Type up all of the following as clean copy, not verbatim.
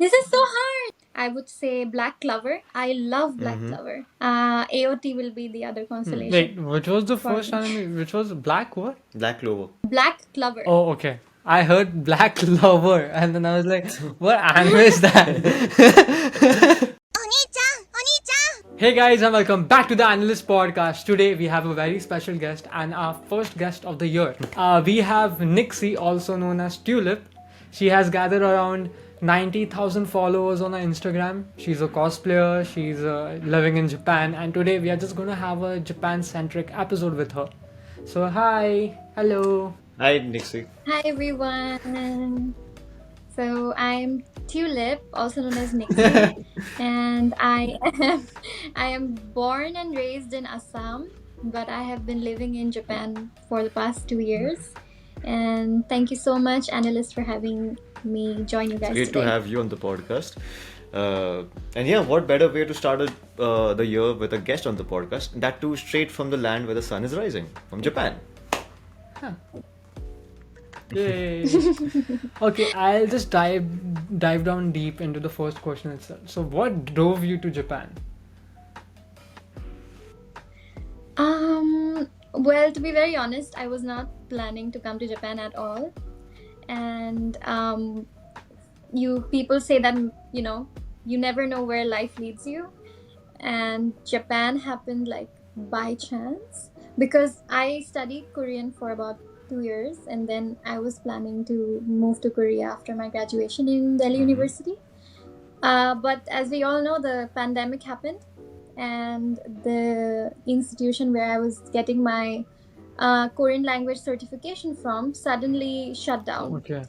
This is so hard. I would say black clover. I love black Mm-hmm. clover. AOT will be the other consolation Wait, which was the for first me. anime? Which was Black what? Black Clover. Black clover. Oh, okay. I heard Black Lover, and then I was like, what anime is that? Hey guys, and welcome back to the Ani-Lyst podcast. Today we have a very special guest and our first guest of the year. We have Nikkxie, also known as Tulip. She has gathered around 90,000 followers on her Instagram. She's a cosplayer, she's living in Japan, and today we are just going to have a Japan centric episode with her. So, hi, hello. Hi, Nikkxie. Hi everyone. So I'm Tulip, also known as Nikkxie, and I am born and raised in Assam, but I have been living in Japan for the past 2 years. And thank you so much, Ani-Lyst, for having me join you guys Great to today. have you on the podcast. And yeah, what better way to start the year with a guest on the podcast? That too, straight from the land where the sun is rising, from Japan. Yay. Okay, I'll just dive down deep into the first question itself. So, what drove you to Japan? Well, to be very honest, I was not planning to come to Japan at all. And you people say that, you never know where life leads you. And Japan happened like by chance because I studied Korean for about 2 years, and then I was planning to move to Korea after my graduation in Delhi University. But as we all know, the pandemic happened, and the institution where I was getting my Korean language certification from suddenly shut down. Okay.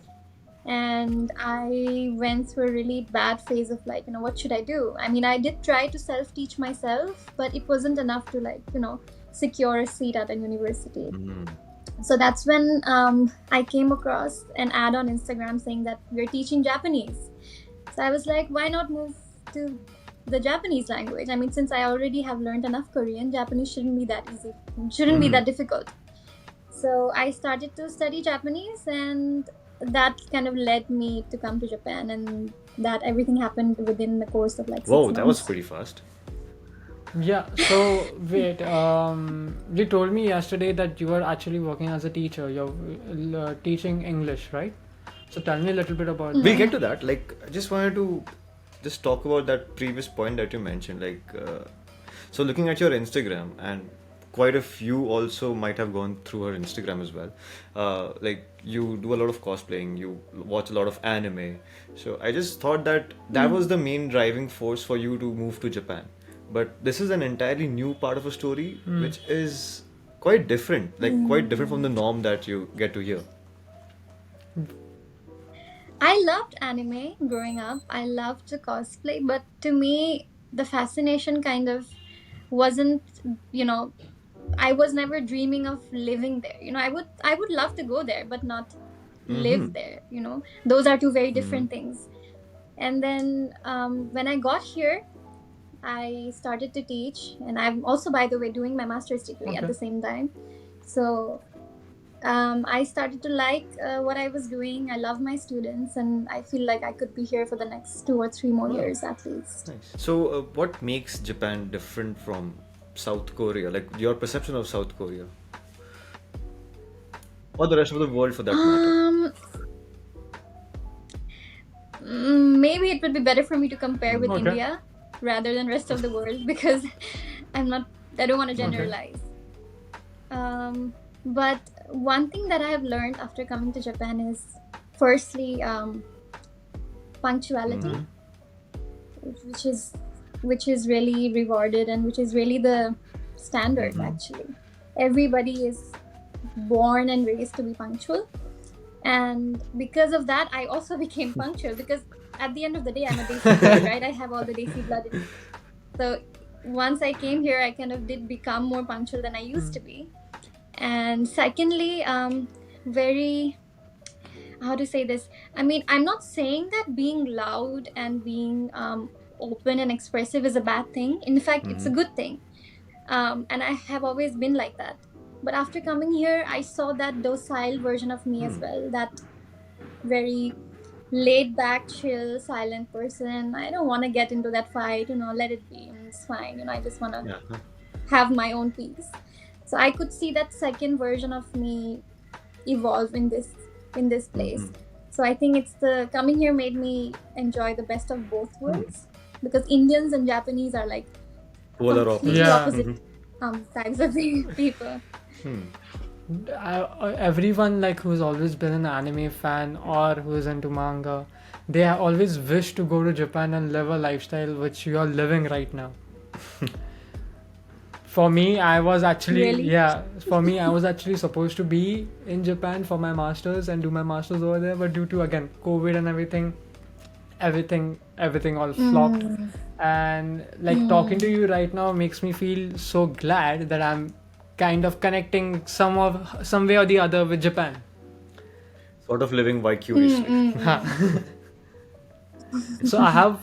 And I went through a really bad phase of like, what should I do? I mean, I did try to self-teach myself, but it wasn't enough to like, secure a seat at a university. So that's when I came across an ad on Instagram saying that we're teaching Japanese. So I was like, why not move to the Japanese language? I mean, since I already have learned enough Korean, Japanese shouldn't be that easy, shouldn't be that difficult. So I started to study Japanese, and that kind of led me to come to Japan, and that everything happened within the course of like 6 Whoa, months. that was pretty fast. Yeah, so wait, you told me yesterday that you are actually working as a teacher. You're teaching English, right? So tell me a little bit about We'll that. get to that. Like, I just wanted to just talk about that previous point that you mentioned. So looking at your Instagram, and quite a few also might have gone through her Instagram as well. Like, you do a lot of cosplaying, you watch a lot of anime. So I just thought that that was the main driving force for you to move to Japan. But this is an entirely new part of a story, which is quite different, like quite different from the norm that you get to hear. I loved anime growing up. I loved to cosplay, but to me, the fascination kind of wasn't, I was never dreaming of living there. I would love to go there, but not live there. Those are two very different things. And then when I got here, I started to teach, and I'm also, by the way, doing my master's degree at Okay. the same time. So I started to like what I was doing. I love my students, and I feel like I could be here for the next 2 or 3 more years at least. Nice. So, what makes Japan different from South Korea? Like your perception of South Korea, or the rest of the world for that matter? Maybe it would be better for me to compare with Okay. India rather than rest of the world because I don't want to generalize. But one thing that I have learned after coming to Japan is firstly punctuality, which is really rewarded, and which is really the standard actually. Everybody is born and raised to be punctual, and because of that I also became punctual because at the end of the day I'm a Desi blood, right? I have all the Desi blood in me. So once I came here, I kind of did become more punctual than I used to be. And secondly, very, how to say this? I mean, I'm not saying that being loud and being open and expressive is a bad thing. In fact, it's a good thing. And I have always been like that. But after coming here, I saw that docile version of me as well. That very laid back, chill, silent person. I don't want to get into that fight, let it be. It's fine. I just want to Yeah. have my own peace. So I could see that second version of me evolve in this place. So I think it's the coming here made me enjoy the best of both worlds, because Indians and Japanese are like Polar completely opposites. opposite types of people. Everyone like who's always been an anime fan or who's into manga, they always wish to go to Japan and live a lifestyle which you are living right now. For me, I was actually Really? For me, I was actually supposed to be in Japan for my masters and do my masters over there, but due to again COVID and everything all flopped. And like talking to you right now makes me feel so glad that I'm kind of connecting some way or the other with Japan. Sort of living vicariously. So I have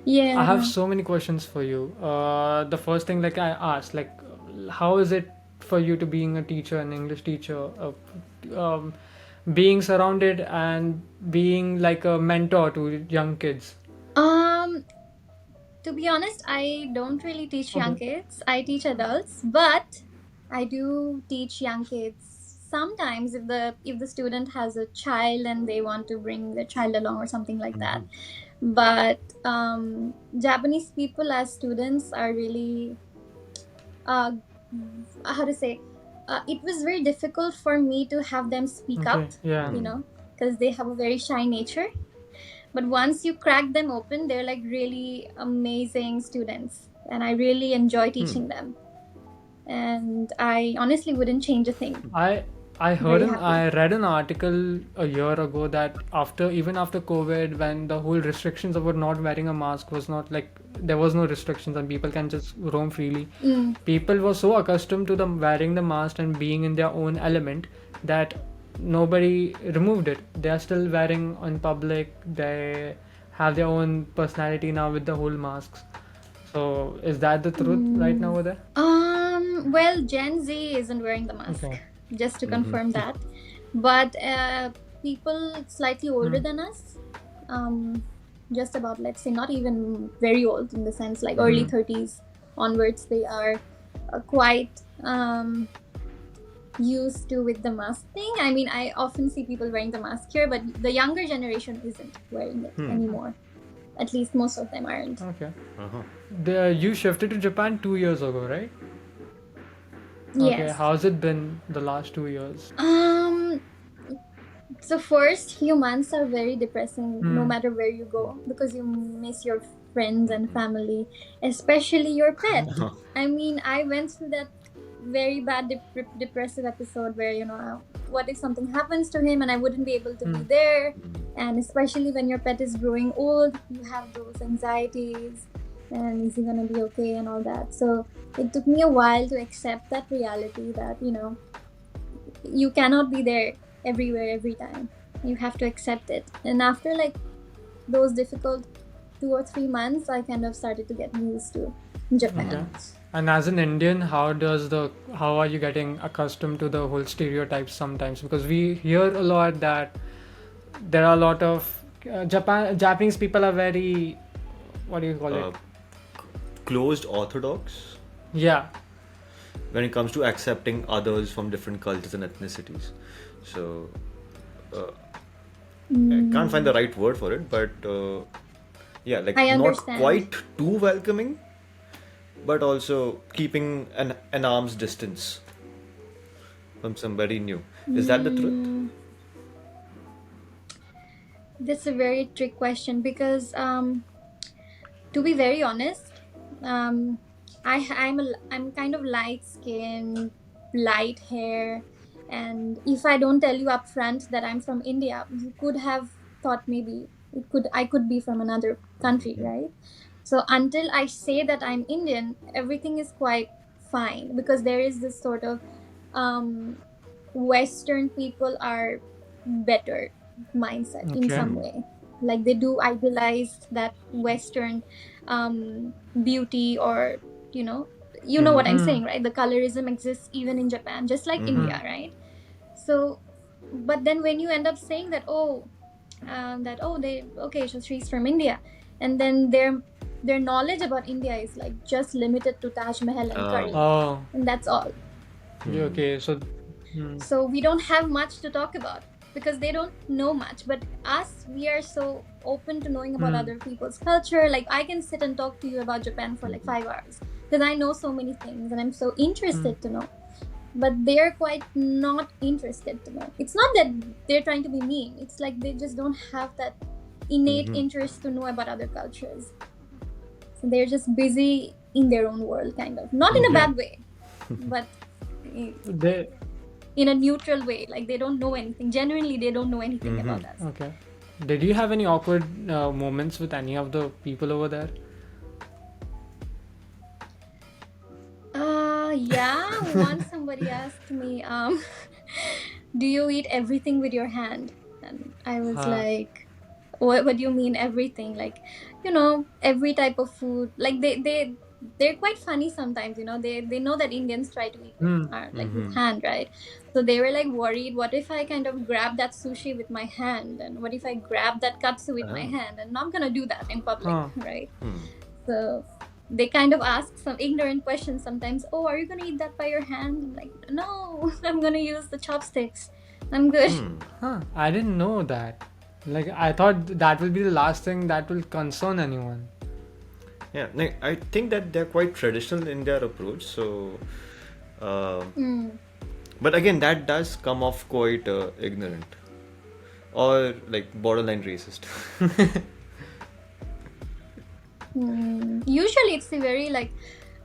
Yeah. so many questions for you. The first thing, like I asked, like, how is it for you to being a teacher, an English teacher, being surrounded and being like a mentor to young kids? Um, to be honest, I don't really teach young kids. I teach adults, but I do teach young kids sometimes if the student has a child and they want to bring the child along or something like that. But Japanese people as students are really how to say, it was very difficult for me to have them speak up, Yeah. because they have a very shy nature. But once you crack them open, they're like really amazing students, and I really enjoy teaching them. And I honestly wouldn't change a thing. I Very happy. I read an article a year ago that even after COVID, when the whole restrictions about not wearing a mask was not like, there was no restrictions and people can just roam freely. People were so accustomed to them wearing the mask and being in their own element that nobody removed it. They are still wearing in public. They have their own personality now with the whole masks. So is that the truth right now over there? Well, Gen Z isn't wearing the mask. Okay. Just to confirm that. But people slightly older than us, just about, let's say, not even very old, in the sense like early 30s onwards, they are quite used to with the mask thing. I mean, I often see people wearing the mask here, but the younger generation isn't wearing it anymore. At least most of them aren't. Okay. You shifted to Japan 2 years ago, right? Okay. Yes. How's it been the last 2 years? The first few months are very depressing, no matter where you go, because you miss your friends and family, especially your pet. I mean, I went through that very bad depressive episode where what if something happens to him and I wouldn't be able to be there. And especially when your pet is growing old, you have those anxieties, and is he gonna be okay and all that. So it took me a while to accept that reality that you cannot be there everywhere every time. You have to accept it. And after like those difficult 2 or 3 months, I kind of started to get used to Japan. Okay. And as an Indian, how are you getting accustomed to the whole stereotypes sometimes? Because we hear a lot that there are a lot of Japanese people are very, what do you call it? Closed orthodox. Yeah. When it comes to accepting others from different cultures and ethnicities. So I can't find the right word for it, but yeah, like I not understand. quite too welcoming, but also keeping an arm's distance from somebody new. Is that the truth? That's a very trick question, because to be very honest, I'm kind of light skin, light hair, and if I don't tell you up front that I'm from India, you could have thought maybe I could be from another country, right? So until I say that I'm Indian, everything is quite fine, because there is this sort of Western people are better mindset in some way. Like they do idealize that Western beauty, or you know what I'm saying, right? The colorism exists even in Japan, just like India, right? So, but then when you end up saying that, oh, that so she's from India, and then their knowledge about India is like just limited to Taj Mahal and curry, Oh, and that's all. okay. So we don't have much to talk about because they don't know much. But us, we are so open to knowing about other people's culture. Like I can sit and talk to you about Japan for like 5 hours because I know so many things and I'm so interested to know. But they're quite not interested to know. It's not that they're trying to be mean. It's like they just don't have that innate interest to know about other cultures. So they're just busy in their own world, kind of. Not in a bad way, but they in a neutral way. Like they don't know anything. Genuinely, they don't know anything about us. okay. Did you have any awkward moments with any of the people over there? Yeah. Once somebody asked me, do you eat everything with your hand? And I was like, what do you mean everything? Like, every type of food. Like they're quite funny sometimes, they know that Indians try to eat with hand, right? So they were like worried, what if I kind of grab that sushi with my hand, and what if I grab that katsu with my hand, and I'm gonna do that in public, right? So they kind of ask some ignorant questions sometimes. Oh, are you gonna eat that by your hand? I'm like, no, I'm gonna use the chopsticks. I'm good. I didn't know that. Like I thought that will be the last thing that will concern anyone. Yeah, like, I think that they're quite traditional in their approach. So, but again, that does come off quite ignorant or like borderline racist. Usually it's the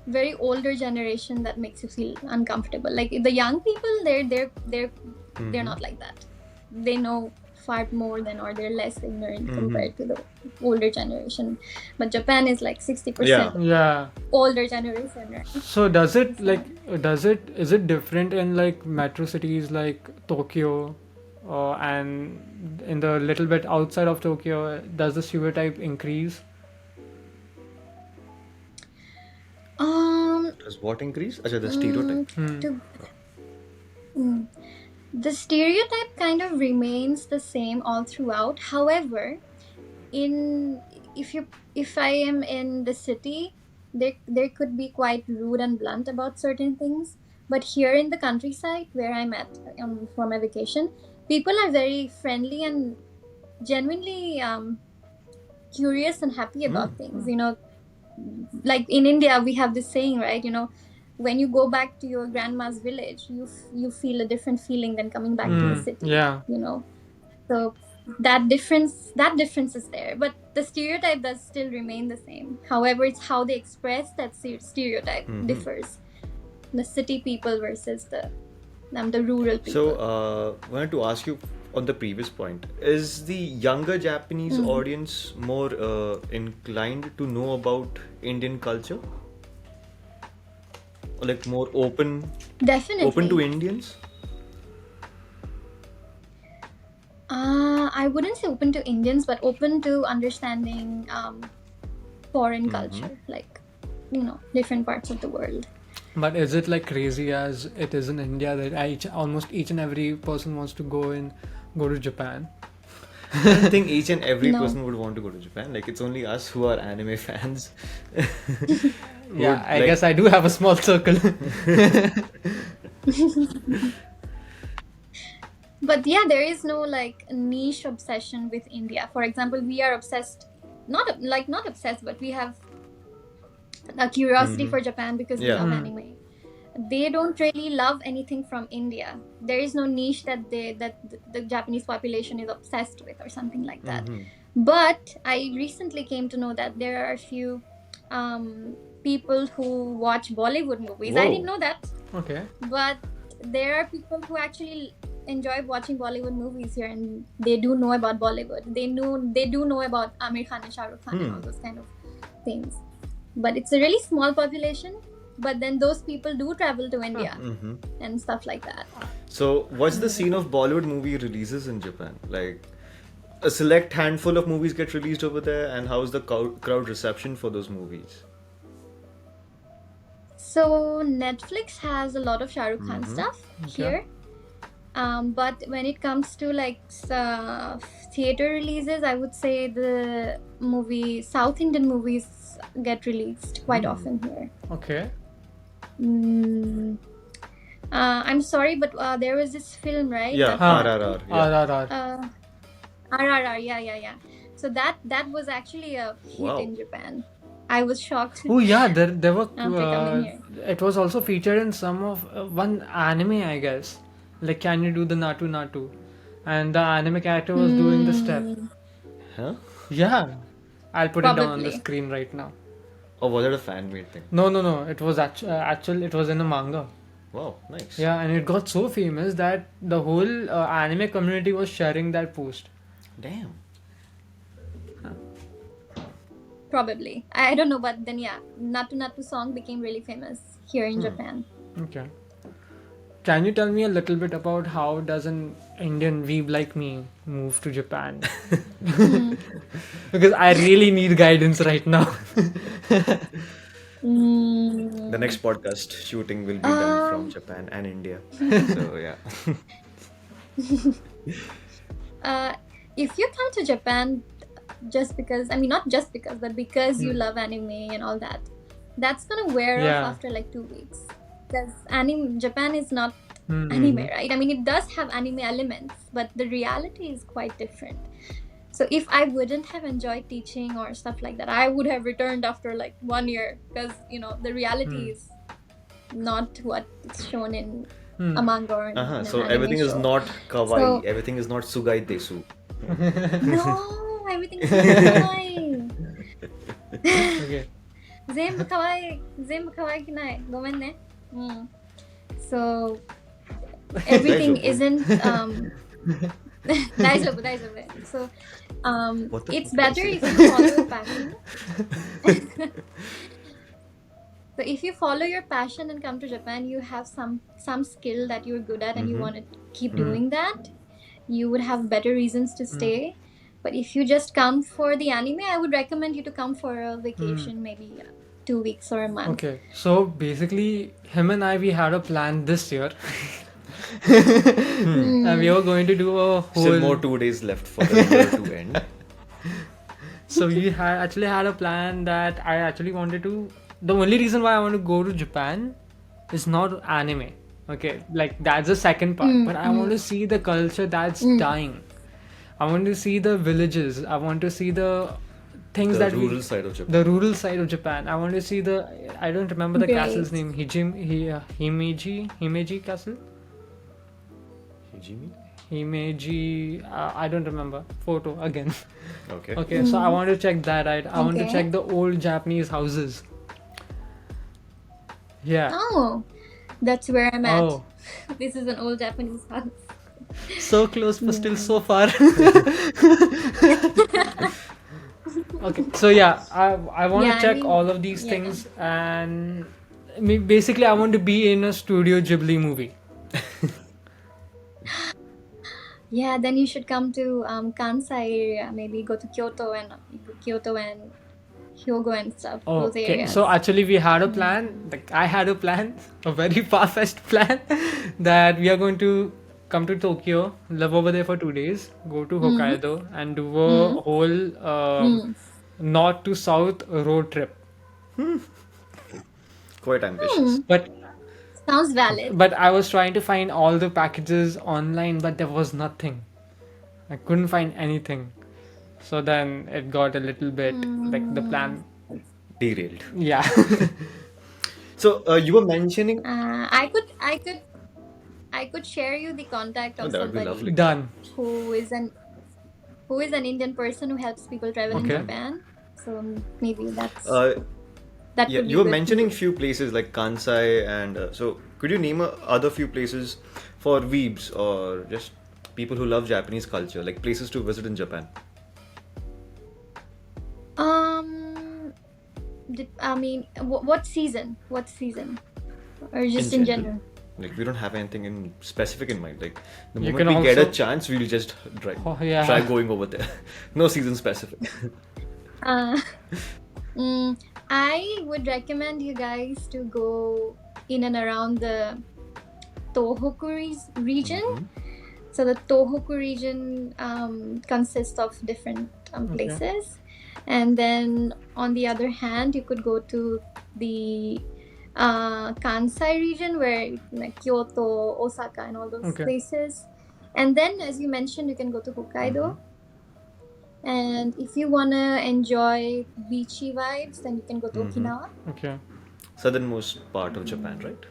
very older generation that makes you feel uncomfortable. Like the young people, they're not like that. They know far more than, or they're less ignorant compared to the older generation. But Japan is like 60% older generation, right? So is it different in like metro cities like Tokyo, and in the little bit outside of Tokyo, does the stereotype increase? Does what increase? Achha, the stereotype. The stereotype kind of remains the same all throughout. However, if I am in the city, there could be quite rude and blunt about certain things. But here in the countryside where I'm at for my vacation, people are very friendly and genuinely curious and happy about things. Like in India, we have this saying, right? When you go back to your grandma's village, you feel a different feeling than coming back to the city. Yeah. So that difference is there, but the stereotype does still remain the same. However, it's how they express that stereotype differs. The city people versus the rural people. So, I wanted to ask you on the previous point, is the younger Japanese audience more inclined to know about Indian culture? Or like more open? Definitely. Open to Indians? I wouldn't say open to Indians, but open to understanding foreign culture, like, different parts of the world. But is it like crazy as it is in India that almost each and every person wants to go to Japan? I don't think each and every person would want to go to Japan. Like, it's only us who are anime fans. Yeah, I guess I do have a small circle. But yeah, there is no like niche obsession with India. For example, we are obsessed, not obsessed, but we have a curiosity for Japan because we love anime. They don't really love anything from India. There is no niche that the Japanese population is obsessed with or something like that. But I recently came to know that there are a few people who watch Bollywood movies. Whoa. I didn't know that. Okay. But there are people who actually enjoy watching Bollywood movies here, and they do know about Bollywood. They do know about Amir Khan and Shah Rukh Khan and all those kind of things. But it's a really small population. But then those people do travel to India and stuff like that. So, what's the scene of Bollywood movie releases in Japan? Like, a select handful of movies get released over there, and how's the crowd reception for those movies? So Netflix has a lot of Shah Rukh Khan stuff here. But when it comes to like theater releases, I would say the South Indian movies get released quite often here. Okay. I'm sorry, but there was this film, right? Yeah, RRR. Yeah. RRR. RRR, yeah. So that was actually a hit Wow. in Japan. I was shocked. Oh yeah, there were. After coming here. It was also featured in some of one anime, I guess. Like, can you do the Natu Natu? And the anime character was doing the step. Huh? Yeah, I'll put it down on the Probably. screen right now. Or was it a fan made thing? No. It was actual. It was in a manga. Wow, nice. Yeah, and it got so famous that the whole anime community was sharing that post. Damn. Probably. I don't know, but then yeah, Natu Natu song became really famous here in Japan. Okay. Can you tell me a little bit about how does an Indian weeb like me move to Japan? Because I really need guidance right now. The next podcast shooting will be done from Japan and India. So yeah. If you come to Japan just because, I mean, not just because, but because you love anime and all that, that's gonna wear Yeah. off after like 2 weeks. Because Japan is not anime, right? I mean, it does have anime elements, but the reality is quite different. So if I wouldn't have enjoyed teaching or stuff like that, I would have returned after like 1 year, because the reality is not what it's shown in a manga or in an So anime everything is show. not kawaii. So- Everything is not sugai desu. No, everything is kawaii. Okay. 全部可愛い。全部可愛くない。ごめんね。So everything isn't 大丈夫。So What the it's fuck better did I if you follow your passion. So if you follow your passion and come to Japan, you have some skill that you're good at and you want to keep doing that. You would have better reasons to stay. But if you just come for the anime, I would recommend you to come for a vacation, maybe 2 weeks or a month. Okay. So basically, him and I, we had a plan this year. And we were going to do a whole. Still more 2 days left for the year to end. So we actually had a plan that I actually wanted to. The only reason why I want to go to Japan is not anime. Okay, like that's the second part. But I want to see the culture that's dying. I want to see the villages. I want to see the things The that rural side of Japan. the rural side of Japan. I want to see the. I don't remember the Great. castle's name. Himeji Castle. Hijimi? Himeji. I don't remember. Photo again. Okay. Okay, so I want to check that out. I want to Okay. check the old Japanese houses. Yeah. Oh, that's where I'm at. Oh, This is an old Japanese house. so close but still so far. Okay, so yeah, I want Yeah, to I check mean, all of these yeah. things, and basically I want to be in a Studio Ghibli movie. Yeah, then you should come to Kansai area. Maybe go to Kyoto and Hyogo and stuff. Those Okay, areas. so actually we had a plan, like I had a plan, a very far-fetched plan, that we are going to come to Tokyo, live over there for 2 days, go to Hokkaido and do a whole north to south road trip. Quite ambitious. Sounds valid. But I was trying to find all the packages online, but there was nothing. I couldn't find anything. So then it got a little bit like the plan. Derailed. Yeah. So you were mentioning. I could share you the contact of Oh, that would be somebody lovely. Done. who is an Indian person who helps people travel in Okay. Japan. So maybe that Yeah, could be you were good. mentioning few places like Kansai, and so could you name other few places for weebs or just people who love Japanese culture, like places to visit in Japan? I mean, what season? What season? Or just in general? Like we don't have anything in specific in mind. Like the You moment we can get a also- chance, we'll just try, Oh, yeah. try going over there. No season specific. I would recommend you guys to go in and around the Tohoku region. So the Tohoku region consists of different places. And then on the other hand, you could go to the Kansai region, where like Kyoto, Osaka, and all those places. And then, as you mentioned, you can go to Hokkaido. And if you wanna enjoy beachy vibes, then you can go to Okinawa. Okay. Southernmost part of Japan, right?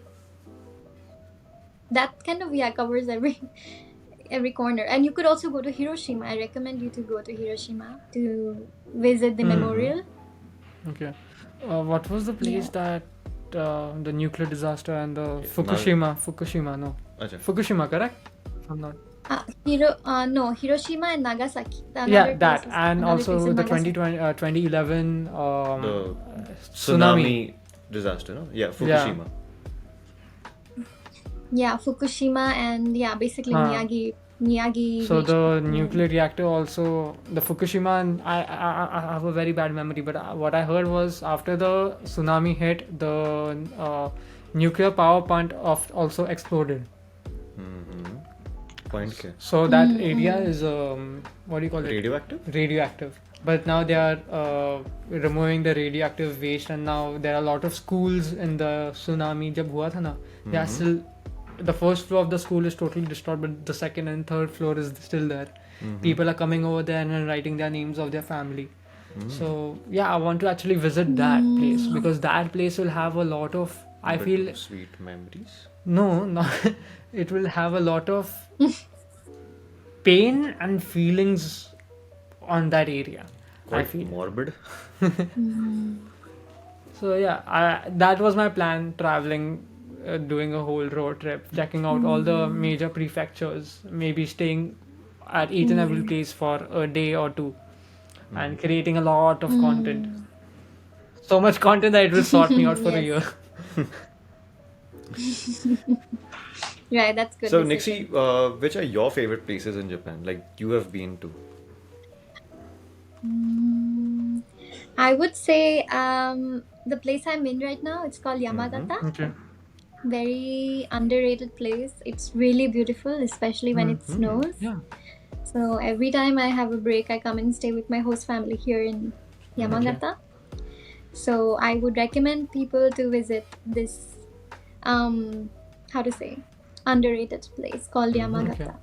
That kind of covers every corner. And you could also go to Hiroshima. I recommend you to go to Hiroshima to visit the memorial. Okay. What was the place that the nuclear disaster and the Fukushima, no. Fukushima, correct? If I'm not. No, Hiroshima and Nagasaki. Yeah, that. And also the 2011 the tsunami disaster, no? Yeah, Fukushima. Yeah, Fukushima and basically Miyagi. So the nuclear reactor also, the Fukushima, and I have a very bad memory, but what I heard was after the tsunami hit, the nuclear power plant also exploded. So that area is what do you call it? Radioactive. But now they are removing the radioactive waste, and now there are a lot of schools in the tsunami. Jab hua tha na, they are still. The first floor of the school is totally destroyed, but the second and third floor is still there. People are coming over there and writing their names of their family. So I want to actually visit that place, because that place will have a lot of, I feel, sweet memories. No, not it will have a lot of pain and feelings on that area. Quite I feel morbid. So that was my plan, traveling, doing a whole road trip, checking out all the major prefectures, maybe staying at each and every place for a day or two, and creating a lot of content. So much content that it will sort me out for a year. Right, that's good. So Nikkxie, which are your favorite places in Japan, like you have been to? I would say the place I'm in right now, it's called Yamagata. Okay. Very underrated place. It's really beautiful, especially when it snows. Yeah. So every time I have a break, I come and stay with my host family here in Yamagata. So I would recommend people to visit this underrated place called Yamagata.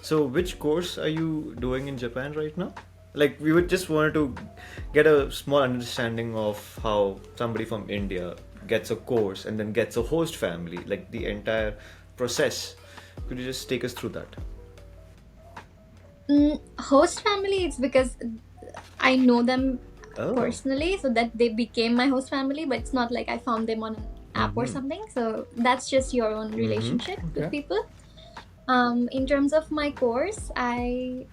So which course are you doing in Japan right now? Like, we would just wanted to get a small understanding of how somebody from India gets a course and then gets a host family, like the entire process. Could you just take us through that? Host family, it's because I know them personally, so that they became my host family, but it's not like I found them on an app or something. So that's just your own relationship with people. In terms of my course, I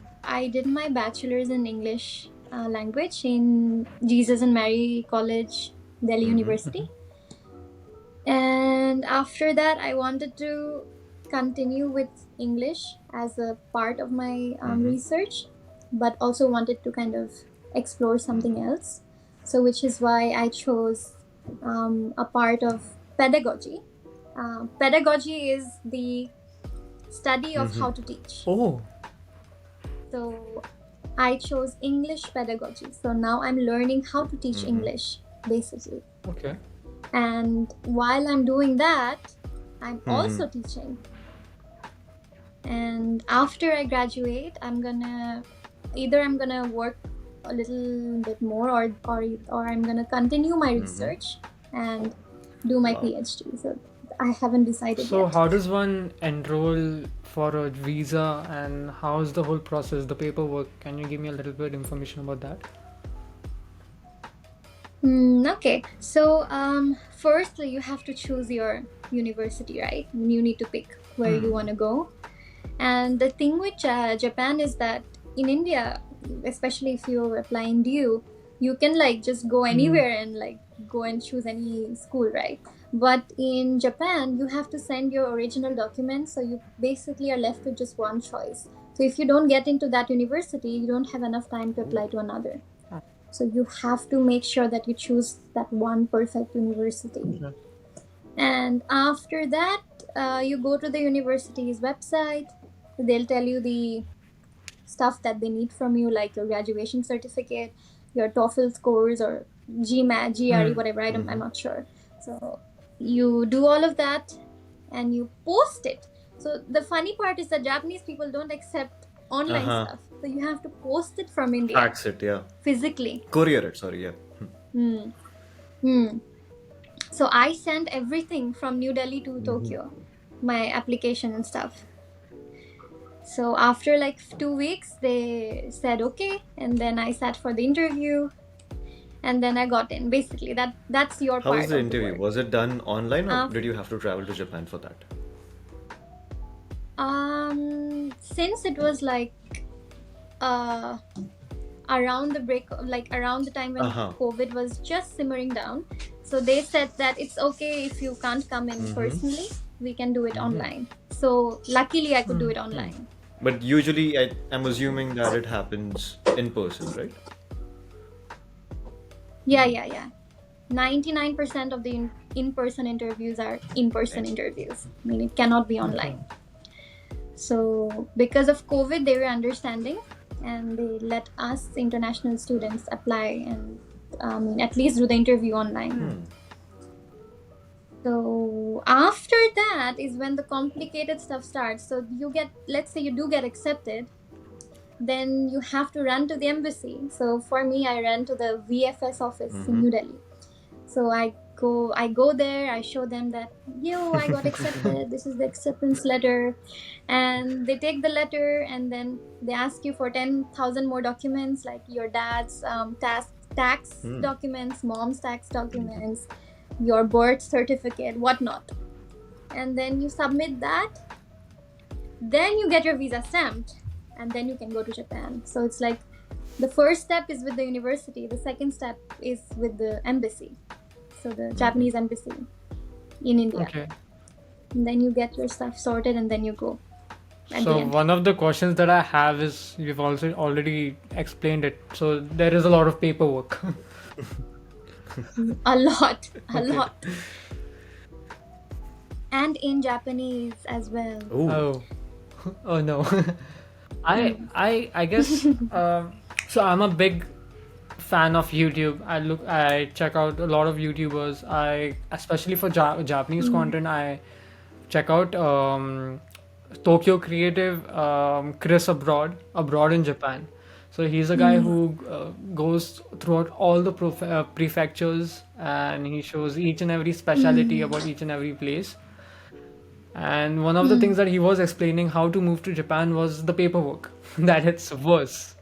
did my bachelor's in English language in Jesus and Mary College, Delhi University. And after that, I wanted to continue with English as a part of my research, but also wanted to kind of explore something else. So which is why I chose a part of pedagogy. Pedagogy is the study of how to teach. So I chose English pedagogy. So now I'm learning how to teach English, basically. Okay. And while I'm doing that, I'm also teaching. And after I graduate, I'm gonna work a little bit more, or I'm gonna continue my research and do my PhD. So I haven't decided yet. So how does one enroll for a visa, and how is the whole process, the paperwork? Can you give me a little bit information about that? Okay, so firstly you have to choose your university, right? You need to pick where you want to go. And the thing with Japan is that in India, especially if you're applying DU, you can like just go anywhere and like go and choose any school, right? But in Japan, you have to send your original documents, so you basically are left with just one choice. So if you don't get into that university, you don't have enough time to apply to another. So you have to make sure that you choose that one perfect university. And after that, you go to the university's website, They'll tell you the stuff that they need from you, like your graduation certificate, your TOEFL scores, or GMAT, GRE, whatever. I'm not sure. So you do all of that and you post it. So the funny part is that Japanese people don't accept online stuff. So you have to post it from India. Fax it, yeah. Physically. Courier it, sorry, yeah. So I sent everything from New Delhi to Tokyo, my application and stuff. So after like 2 weeks, they said okay, and then I sat for the interview, and then I got in. Basically, that's your How part. was the of interview? work. Was it done online or did you have to travel to Japan for that? Since it was like around the break, like around the time when COVID was just simmering down, so they said that it's okay if you can't come in personally, we can do it online. So luckily I could do it online. But usually I'm assuming that it happens in person, right? Yeah. 99% of the in-person interviews are in-person interviews. I mean, it cannot be online. So because of COVID, they were understanding, and they let us international students apply and at least do the interview online. So after that is when the complicated stuff starts. So let's say you do get accepted, then you have to run to the embassy. So for me, I ran to the VFS office in New Delhi. So I go there, I show them that, I got accepted, this is the acceptance letter. And they take the letter and then they ask you for 10,000 more documents, like your dad's tax documents, mom's tax documents, your birth certificate, whatnot. And then you submit that. Then you get your visa stamped. And then you can go to Japan. So it's like the first step is with the university. The second step is with the embassy. So the Japanese embassy in India. Okay. And then you get your stuff sorted and then you go. So one of the questions that I have is, you've also already explained it. So there is a lot of paperwork. A lot. And in Japanese as well. Oh no. I guess so I'm a big fan of YouTube. I check out a lot of YouTubers. Especially for Japanese content, I check out Tokyo Creative, Chris abroad in Japan. So he's a guy who goes throughout all the prefectures, and he shows each and every specialty about each and every place. And one of the things that he was explaining how to move to Japan was the paperwork, that it's worse.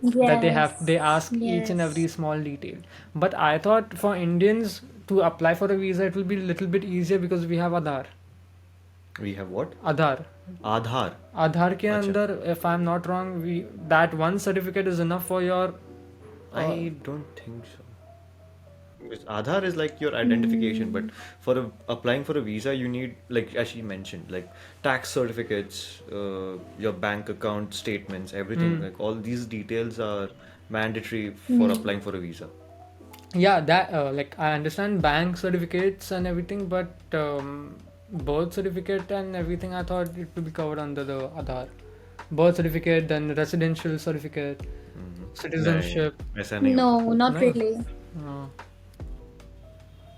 That they ask each and every small detail. But I thought for Indians to apply for a visa, it will be a little bit easier because we have Aadhaar. We have what? Aadhaar ke andar, if I'm not wrong, that one certificate is enough for your I don't think so. Because Aadhaar is like your identification, but for applying for a visa, you need, like as she mentioned, like tax certificates, your bank account statements, everything. Like all these details are mandatory for applying for a visa. Yeah, that like I understand bank certificates and everything, but birth certificate and everything, I thought it would be covered under the Aadhaar. Birth certificate, then residential certificate, citizenship. No, not really. No.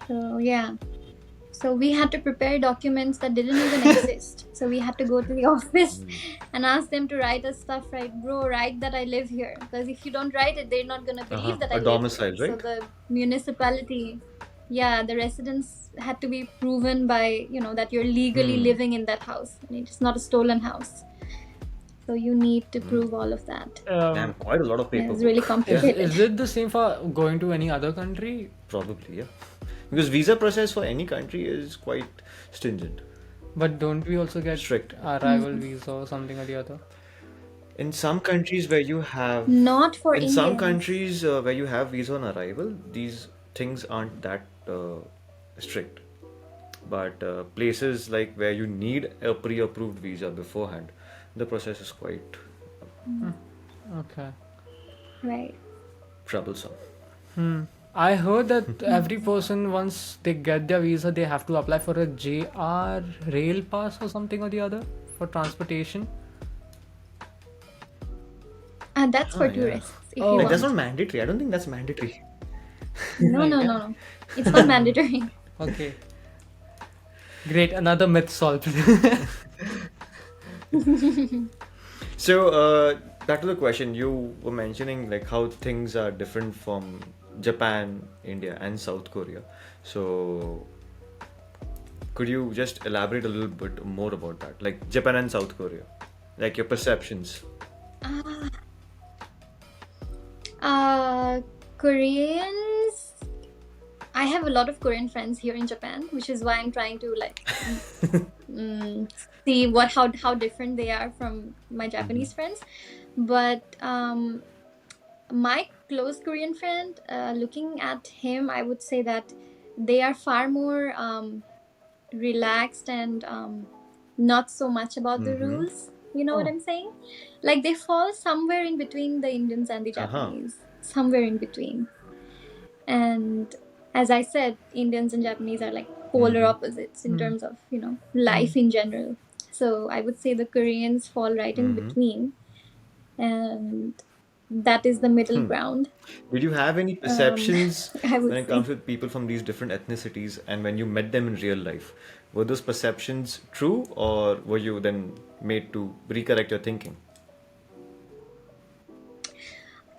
So yeah. So we had to prepare documents that didn't even exist. So we had to go to the office and ask them to write us stuff, right? Bro, write that I live here. Because if you don't write it, they're not going to believe that I live domicile, here. right? So the municipality, the residence had to be proven by, that you're legally living in that house. And it's not a stolen house. So you need to prove all of that. Damn, quite a lot of paperwork. It's really complicated. Is it the same for going to any other country? Probably, yeah. Because visa process for any country is quite stringent. But don't we also get Strict. arrival visa or something or the other? In some countries where you have... Not for In Indians. some countries where you have visa on arrival, these things aren't that strict. But places like where you need a pre-approved visa beforehand, the process is quite Okay. Right. troublesome. I heard that every person, once they get their visa, they have to apply for a JR rail pass or something or the other for transportation. And that's for yeah. tourists if Oh. you Like, that's want. not mandatory. I don't think that's mandatory. No. It's not mandatory. Okay. Great. Another myth solved. So, back to the question, you were mentioning like how things are different from Japan, India, and South Korea. So, could you just elaborate a little bit more about that? Like Japan and South Korea, like your perceptions. Koreans. I have a lot of Korean friends here in Japan, which is why I'm trying to like see how different they are from my Japanese friends. But my close Korean friend, looking at him, I would say that they are far more relaxed and not so much about the rules. You know what Oh. I'm saying? Like they fall somewhere in between the Indians and the Japanese, somewhere in between. And as I said, Indians and Japanese are like polar opposites in terms of, life in general. So I would say the Koreans fall right in between. And that is the middle ground, Did you have any perceptions I would when it say. comes with people from these different ethnicities, and when you met them in real life? Were those perceptions true, or were you then made to recorrect your thinking?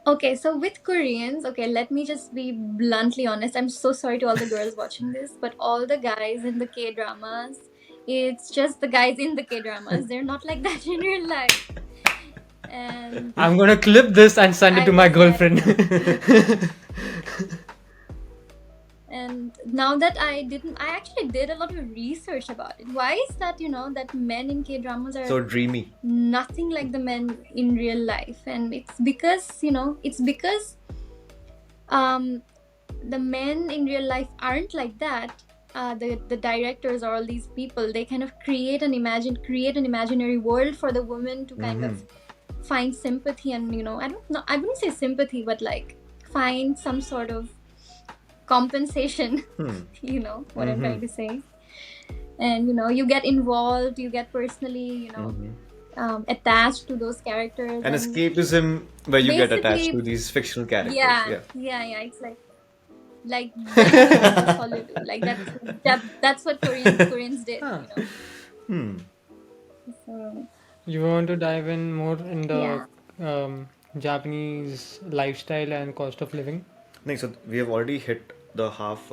Okay, so with Koreans, okay, let me just be bluntly honest. I'm so sorry to all the girls watching this, but all the guys in the K dramas, it's just the guys in the K dramas. They're not like that in real life. And I'm gonna clip this and send it I to my was like- girlfriend. And now that I actually did a lot of research about it. Why is that, that men in K dramas are So dreamy. nothing like the men in real life? And it's because, the men in real life aren't like that. The directors or all these people, they kind of create an imaginary world for the woman to kind of find sympathy and, I don't know, I wouldn't say sympathy, but like find some sort of compensation. You know what I'm trying to say. And you get involved, you get personally, attached to those characters. An escapism where you get attached basically- to these fictional characters. Yeah. It's like that's all you do. Like that's what Koreans did. So You want to dive in more in the Yeah. Japanese lifestyle and cost of living? Next, so we have already hit the half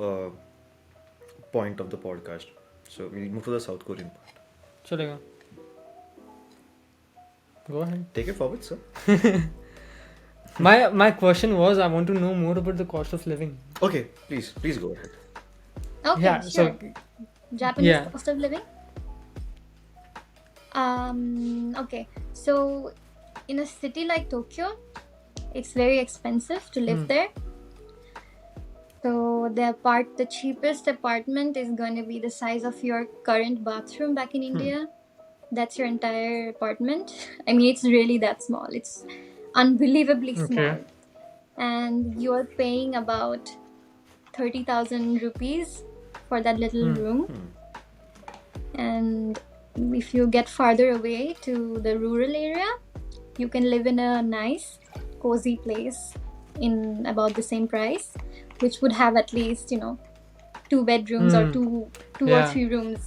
point of the podcast. So we'll move to the South Korean part. Chalega. Go ahead. Take it forward, sir. My question was, I want to know more about the cost of living. Okay, please go ahead. okay, Yeah, sure. so Japanese Yeah. cost of living. Okay, so in a city like Tokyo, it's very expensive to live there. So the cheapest apartment is going to be the size of your current bathroom back in India. That's your entire apartment. I mean, it's really that small. It's unbelievably small. And you're paying about 30,000 rupees for that little room. And if you get farther away to the rural area, you can live in a nice, cozy place in about the same price, which would have at least 2 bedrooms or two Yeah. or 3 rooms,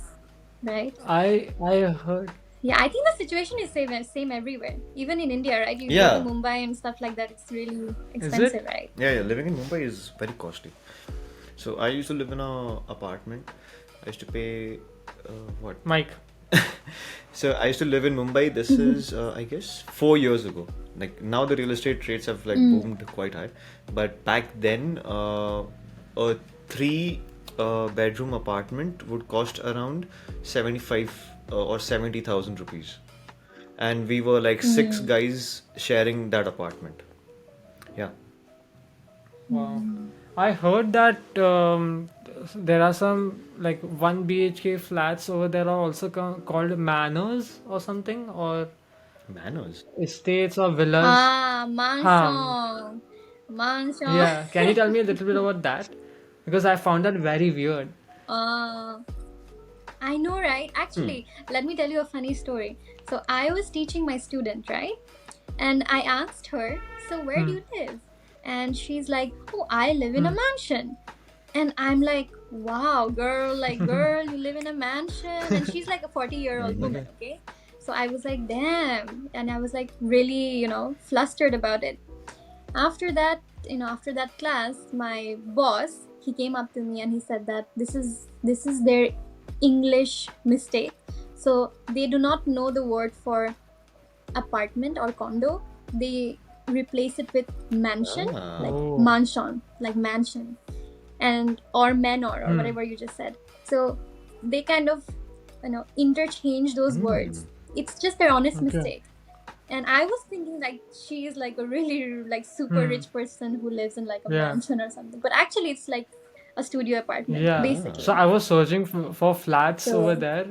right? I heard. Yeah, I think the situation is same everywhere, even in India, right? You Yeah. go to Mumbai and stuff like that, it's really expensive, right? Yeah, living in Mumbai is very costly. So I used to live in a apartment. I used to pay what? Mike. So I used to live in Mumbai. This is I guess 4 years ago. Like now the real estate rates have like boomed quite high, but back then a 3 bedroom apartment would cost around 75 or 70,000 rupees, and we were like 6 guys sharing that apartment. Yeah. Wow. I heard that there are some like 1 BHK flats over there are also called manors or something, or Manners. estates or villas. Mansion. Yeah, can you tell me a little bit about that? Because I found that very weird. I know, right? Actually, let me tell you a funny story. So I was teaching my student, right? And I asked her, so where do you live? And she's like, oh, I live in a mansion. And I'm like, wow, girl, you live in a mansion. And she's like a 40-year-old woman, okay? So I was like, damn. And I was like really, flustered about it. After that, after that class, my boss, he came up to me and he said that this is their English mistake. So they do not know the word for apartment or condo. They replace it with mansion, like mansion, and or manor or whatever you just said. So they kind of interchange those words. It's just their honest mistake. And I was thinking like she is like a really like super rich person who lives in like a mansion or something, but actually it's like a studio apartment basically. So I was searching for flats over there,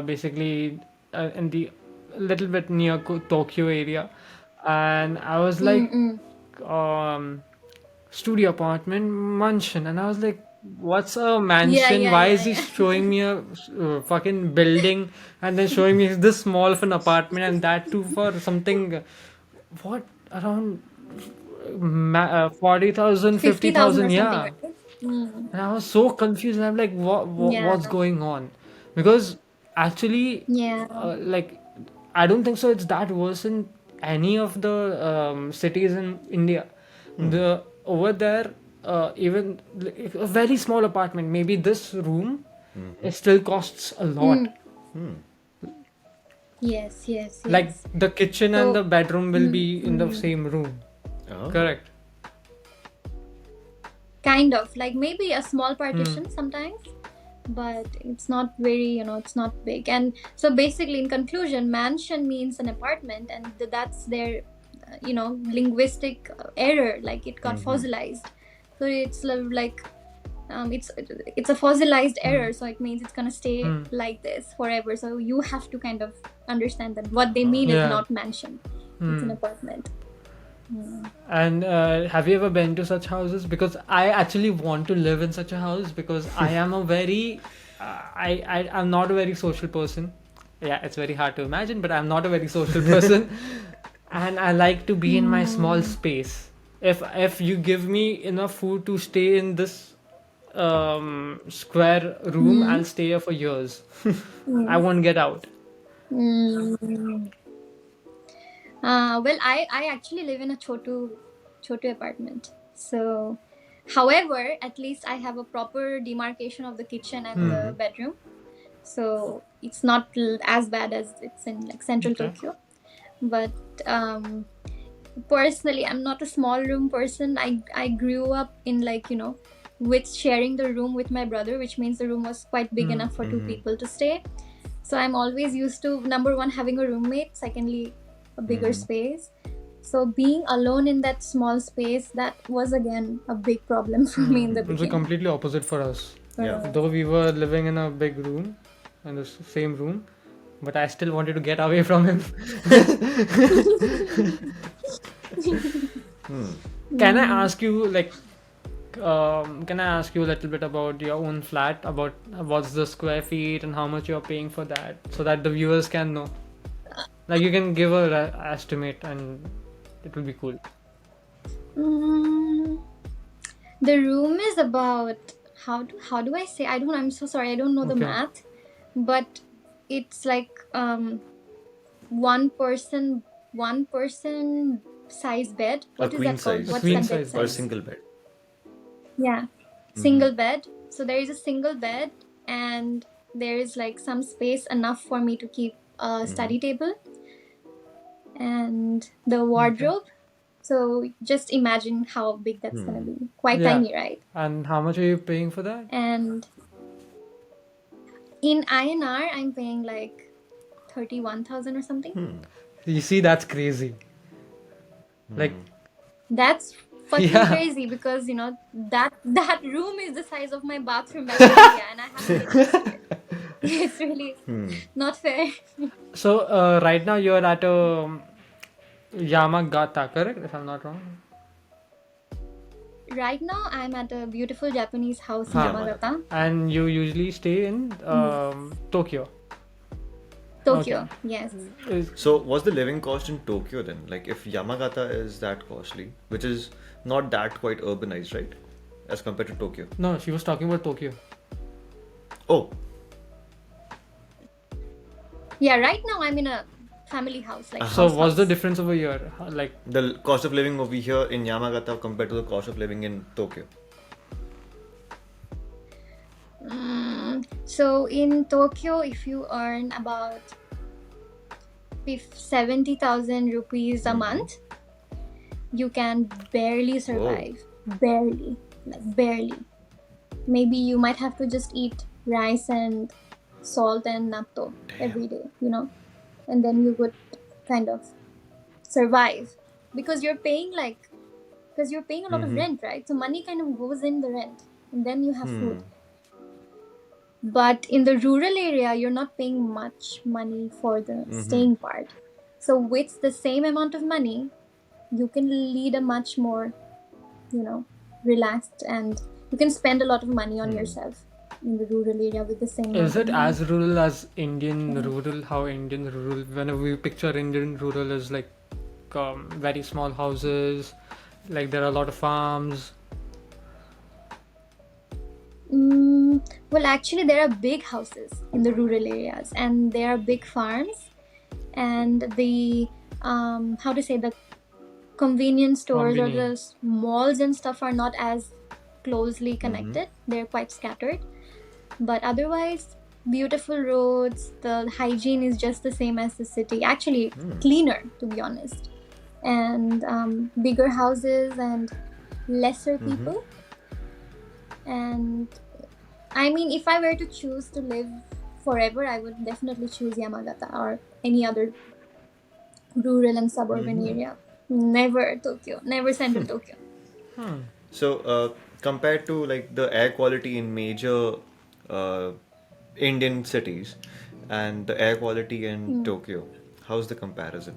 basically in the little bit near Tokyo area, and I was like, studio apartment mansion, and I was like, what's a mansion? Why is he showing me a fucking building and then showing me this small of an apartment, and that too for something what around 40,000 50,000 right? And I was so confused, and I'm like, what's going on? Because actually, like, I don't think so it's that worse in any of the cities in India. The over there, even like, a very small apartment, maybe this room, it still costs a lot. Yes. Like the kitchen and the bedroom will be in the same room. Correct. Kind of like maybe a small partition sometimes, but it's not very, it's not big. And so basically, in conclusion, mansion means an apartment, and that's their linguistic error. Like it got fossilized, so it's like it's a fossilized error, so it means it's gonna stay like this forever. So you have to kind of understand that what they mean is not mansion, it's an apartment. And have you ever been to such houses? Because I actually want to live in such a house, because I am a very I'm not a very social person. Yeah, it's very hard to imagine, but I'm not a very social person. And I like to be in my small space. If you give me enough food to stay in this square room, I'll stay here for years. I won't get out. Well, I actually live in a chotu apartment. So, however, at least I have a proper demarcation of the kitchen and the bedroom. So it's not as bad as it's in like central Tokyo. But personally, I'm not a small room person. I grew up in like with sharing the room with my brother, which means the room was quite big enough for two people to stay. So I'm always used to, number one, having a roommate. Secondly, a bigger space. So being alone in that small space, that was again a big problem for me in the beginning. It was completely opposite for us. Though we were living in a big room, in the same room, but I still wanted to get away from him. Can I ask you a little bit about your own flat, about what's the square feet and how much you're paying for that, so that the viewers can know? Like you can give a estimate and it will be cool. The room is about, how do I say? I'm so sorry, I don't know the math, but it's like one person size bed. What is that called? What's queen that bed size or single bed? Yeah, single bed. So there is a single bed, and there is like some space enough for me to keep a study table and the wardrobe. So just imagine how big that's gonna be. Quite tiny, right? And how much are you paying for that? And in INR, I'm paying like 31,000 or something. You see, that's crazy. Like that's fucking crazy, because that room is the size of my bathroom back in India, and I have to get used to it. It's really not fair. So right now you're at a Yamagata, correct? If I'm not wrong. Right now, I'm at a beautiful Japanese house in Yamagata. And you usually stay in Tokyo. Tokyo, Okay. yes. So, was the living cost in Tokyo then? Like, if Yamagata is that costly, which is not that quite urbanized, right? As compared to Tokyo. No, she was talking about Tokyo. Oh, Yeah, right now I'm in a family house, like So house what's the house. difference over here? Like, the cost of living over here in Yamagata compared to the cost of living in Tokyo. So in Tokyo, if you earn about 70,000 rupees a month, you can barely survive. Barely. Like barely. Maybe you might have to just eat rice and salt and natto every day, and then you would kind of survive because you're paying a lot of rent, right? So money kind of goes in the rent and then you have food. But in the rural area, you're not paying much money for the staying part. So with the same amount of money, you can lead a much more, relaxed, and you can spend a lot of money on yourself in the rural area with the same is amount of it money. as rural as Indian rural? How Indian rural? Whenever we picture Indian rural as like very small houses, like there are a lot of farms. Well, actually, there are big houses in the rural areas, and there are big farms, and the the convenience stores or the malls and stuff are not as closely connected. They're quite scattered, but otherwise, beautiful roads. The hygiene is just the same as the city. Actually, cleaner, to be honest, and bigger houses and lesser people. And I mean, if I were to choose to live forever, I would definitely choose Yamagata or any other rural and suburban area. Never Tokyo, never central Tokyo. So, compared to like the air quality in major Indian cities and the air quality in Tokyo, how's the comparison?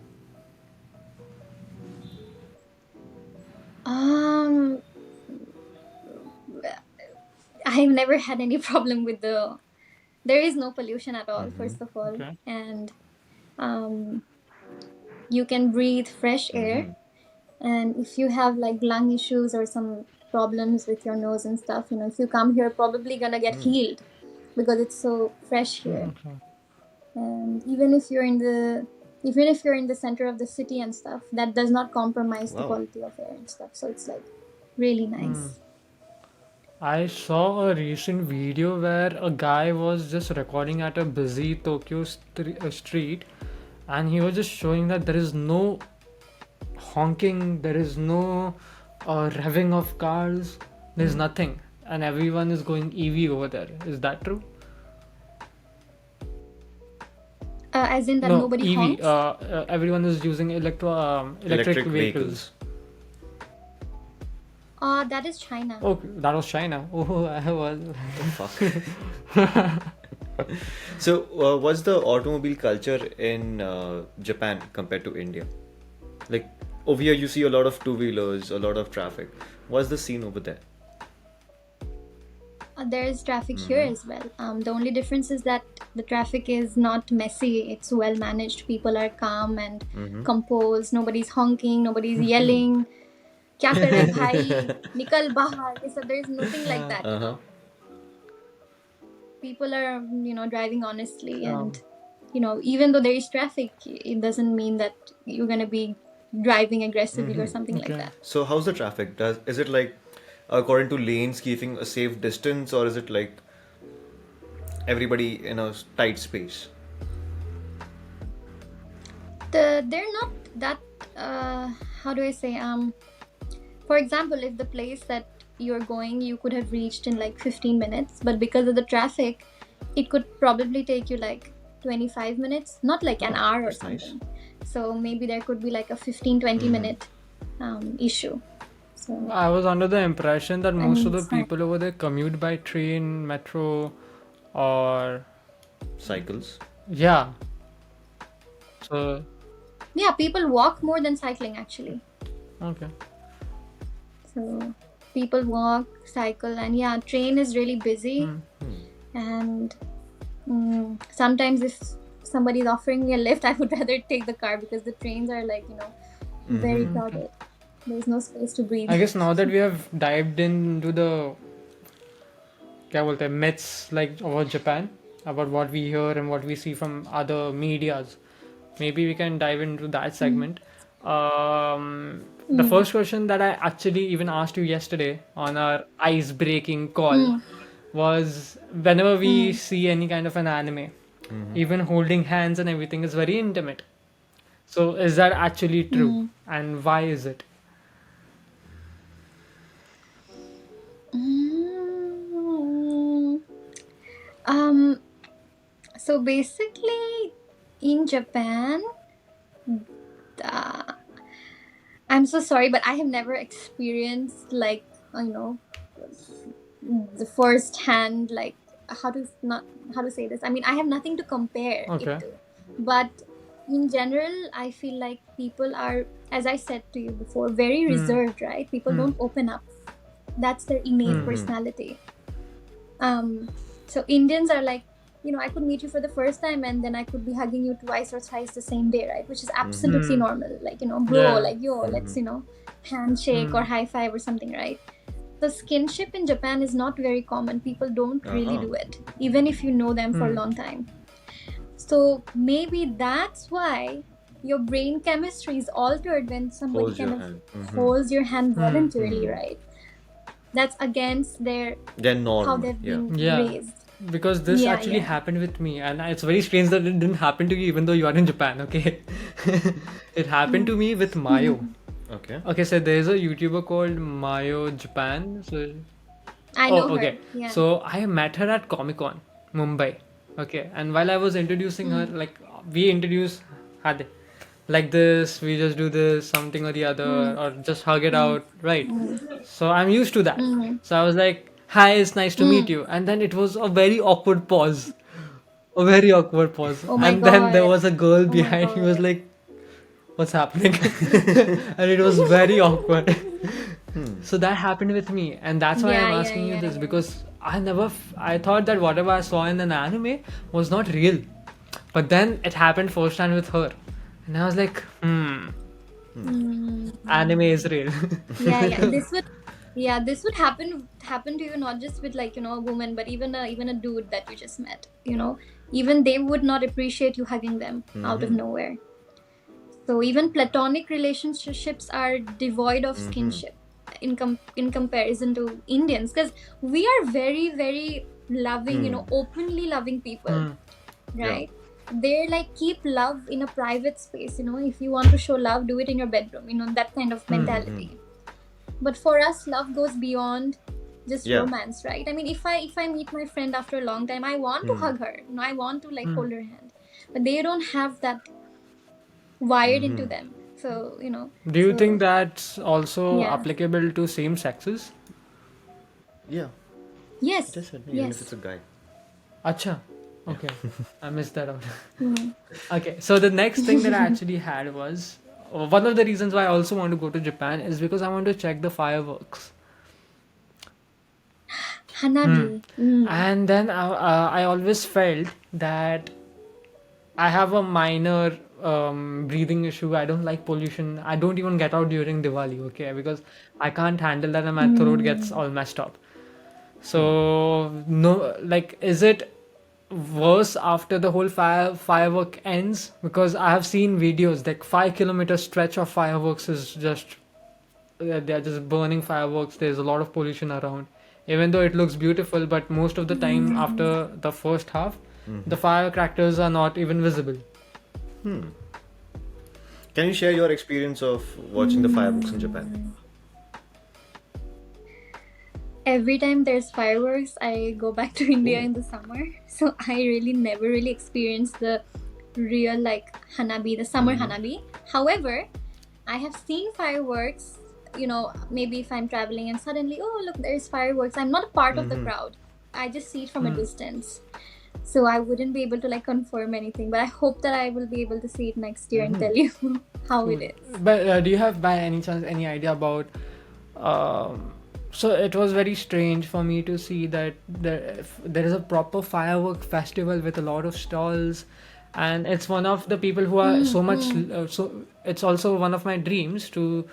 I've never had any problem with there is no pollution at all, first of all. Okay. And you can breathe fresh air. And if you have like lung issues or some problems with your nose and stuff, if you come here, probably gonna get healed because it's so fresh here. Okay. And even if you're in the center of the city and stuff, that does not compromise the quality of air and stuff. So it's like really nice. I saw a recent video where a guy was just recording at a busy Tokyo street, and he was just showing that there is no honking, there is no revving of cars, there's nothing, and everyone is going EV over there. Is that true? As in that No, nobody EV. honks? Everyone is using electric vehicles. That is China. Oh, that was China. Oh, I was. Fuck. So, what's the automobile culture in Japan compared to India? Like over here, you see a lot of two-wheelers, a lot of traffic. What's the scene over there? There is traffic here as well. The only difference is that the traffic is not messy. It's well managed. People are calm and composed. Nobody's honking. Nobody's yelling. Kya kar rahe bhai? Nikal bahar. So there is nothing like that. People are, driving honestly, and even though there is traffic, it doesn't mean that you're gonna be driving aggressively or something like that. So, how's the traffic? Is it like according to lanes, keeping a safe distance, or is it like everybody in a tight space? They're not that. How do I say? For example, if the place that you're going, you could have reached in like 15 minutes, but because of the traffic, it could probably take you like 25 minutes, not like an hour or something. Nice. So maybe there could be like a 15-20 minute issue. So I was under the impression that most of the people over there commute by train, metro, or cycles. Yeah. So yeah, people walk more than cycling actually. Okay. So people walk, cycle, and yeah, train is really busy. And sometimes if somebody's offering me a lift, I would rather take the car because the trains are like, very crowded. There's no space to breathe. I guess now that we have dived into the क्या बोलते हैं myths like about Japan, about what we hear and what we see from other medias, maybe we can dive into that segment. The first question that I actually even asked you yesterday on our ice-breaking call was whenever we see any kind of an anime, even holding hands and everything is very intimate. So is that actually true? And why is it? So basically, in Japan, I'm so sorry, but I have never experienced like the first hand, like how to say this. I mean, I have nothing to compare Okay. it to, but in general, I feel like people are, as I said to you before, very reserved, right? People don't open up. That's their innate personality. So Indians are like, I could meet you for the first time and then I could be hugging you twice or thrice the same day, right? Which is absolutely normal. Like, bro, Yeah. like, yo, let's, handshake or high five or something, right? The skinship in Japan is not very common. People don't really do it, even if you know them for a long time. So maybe that's why your brain chemistry is altered when somebody Holds your kind of hand. holds your hand voluntarily, right? That's against their They're normal. how they've been Yeah. raised. Because this Yeah, actually yeah. happened with me, and it's very strange that it didn't happen to you even though you are in Japan, okay? It happened to me with Mayo. Okay. Okay, so there's a YouTuber called Mayo Japan. So I know her. okay. Yeah. So I met her at Comic Con, Mumbai. Okay, and while I was introducing her, like we introduce Hade. Like this, we just do this, something or the other, or just hug it out, right? So I'm used to that. So I was like, hi, it's nice to meet you. And then it was a very awkward pause. A very awkward pause. Oh my And then there God. was a girl my behind me was God. like, what's happening? And it was very awkward. So that happened with me. And that's why I'm Yeah, asking you yeah, this yeah. because I thought that whatever I saw in an anime was not real. But then it happened firsthand with her. And I was like, anime is real. Yeah. This would happen to you not just with like a woman, but even a dude that you just met. Even they would not appreciate you hugging them out of nowhere. So even platonic relationships are devoid of skinship in comparison to Indians, because we are very, very loving, openly loving people, right? They're like, keep love in a private space. If you want to show love, do it in your bedroom. That kind of mentality. But for us, love goes beyond just romance, right? I mean, if I meet my friend after a long time, I want to hug her. I want to like hold her hand, but they don't have that wired into them. So Do you so- think that's also Yeah. applicable to same sexes? Yeah. Yes. Just said me, even if Yes. it's a guy. Acha. Okay. I missed that out. Okay. So the next thing that I actually had was one of the reasons why I also want to go to Japan is because I want to check the fireworks. Hanabi. And then I always felt that I have a minor breathing issue. I don't like pollution. I don't even get out during Diwali, okay? Because I can't handle that and my throat gets all messed up. So, no, like, is it worse after the whole firework ends? Because I have seen videos, like 5 kilometer stretch of fireworks is just, they're just burning fireworks. There's a lot of pollution around. Even though it looks beautiful, but most of the time after the first half, the firecrackers are not even visible. Can you share your experience of watching the fireworks in Japan? Every time there's fireworks, I go back to India in the summer. So I really never really experienced the real like Hanabi, the summer Hanabi. However, I have seen fireworks, maybe if I'm traveling and suddenly, oh look, there's fireworks. I'm not a part of the crowd. I just see it from a distance. So I wouldn't be able to like confirm anything, but I hope that I will be able to see it next year and tell you how it is. But do you have by any chance any idea about so it was very strange for me to see that there is a proper firework festival with a lot of stalls, and it's one of the people who are so much. So it's also one of my dreams to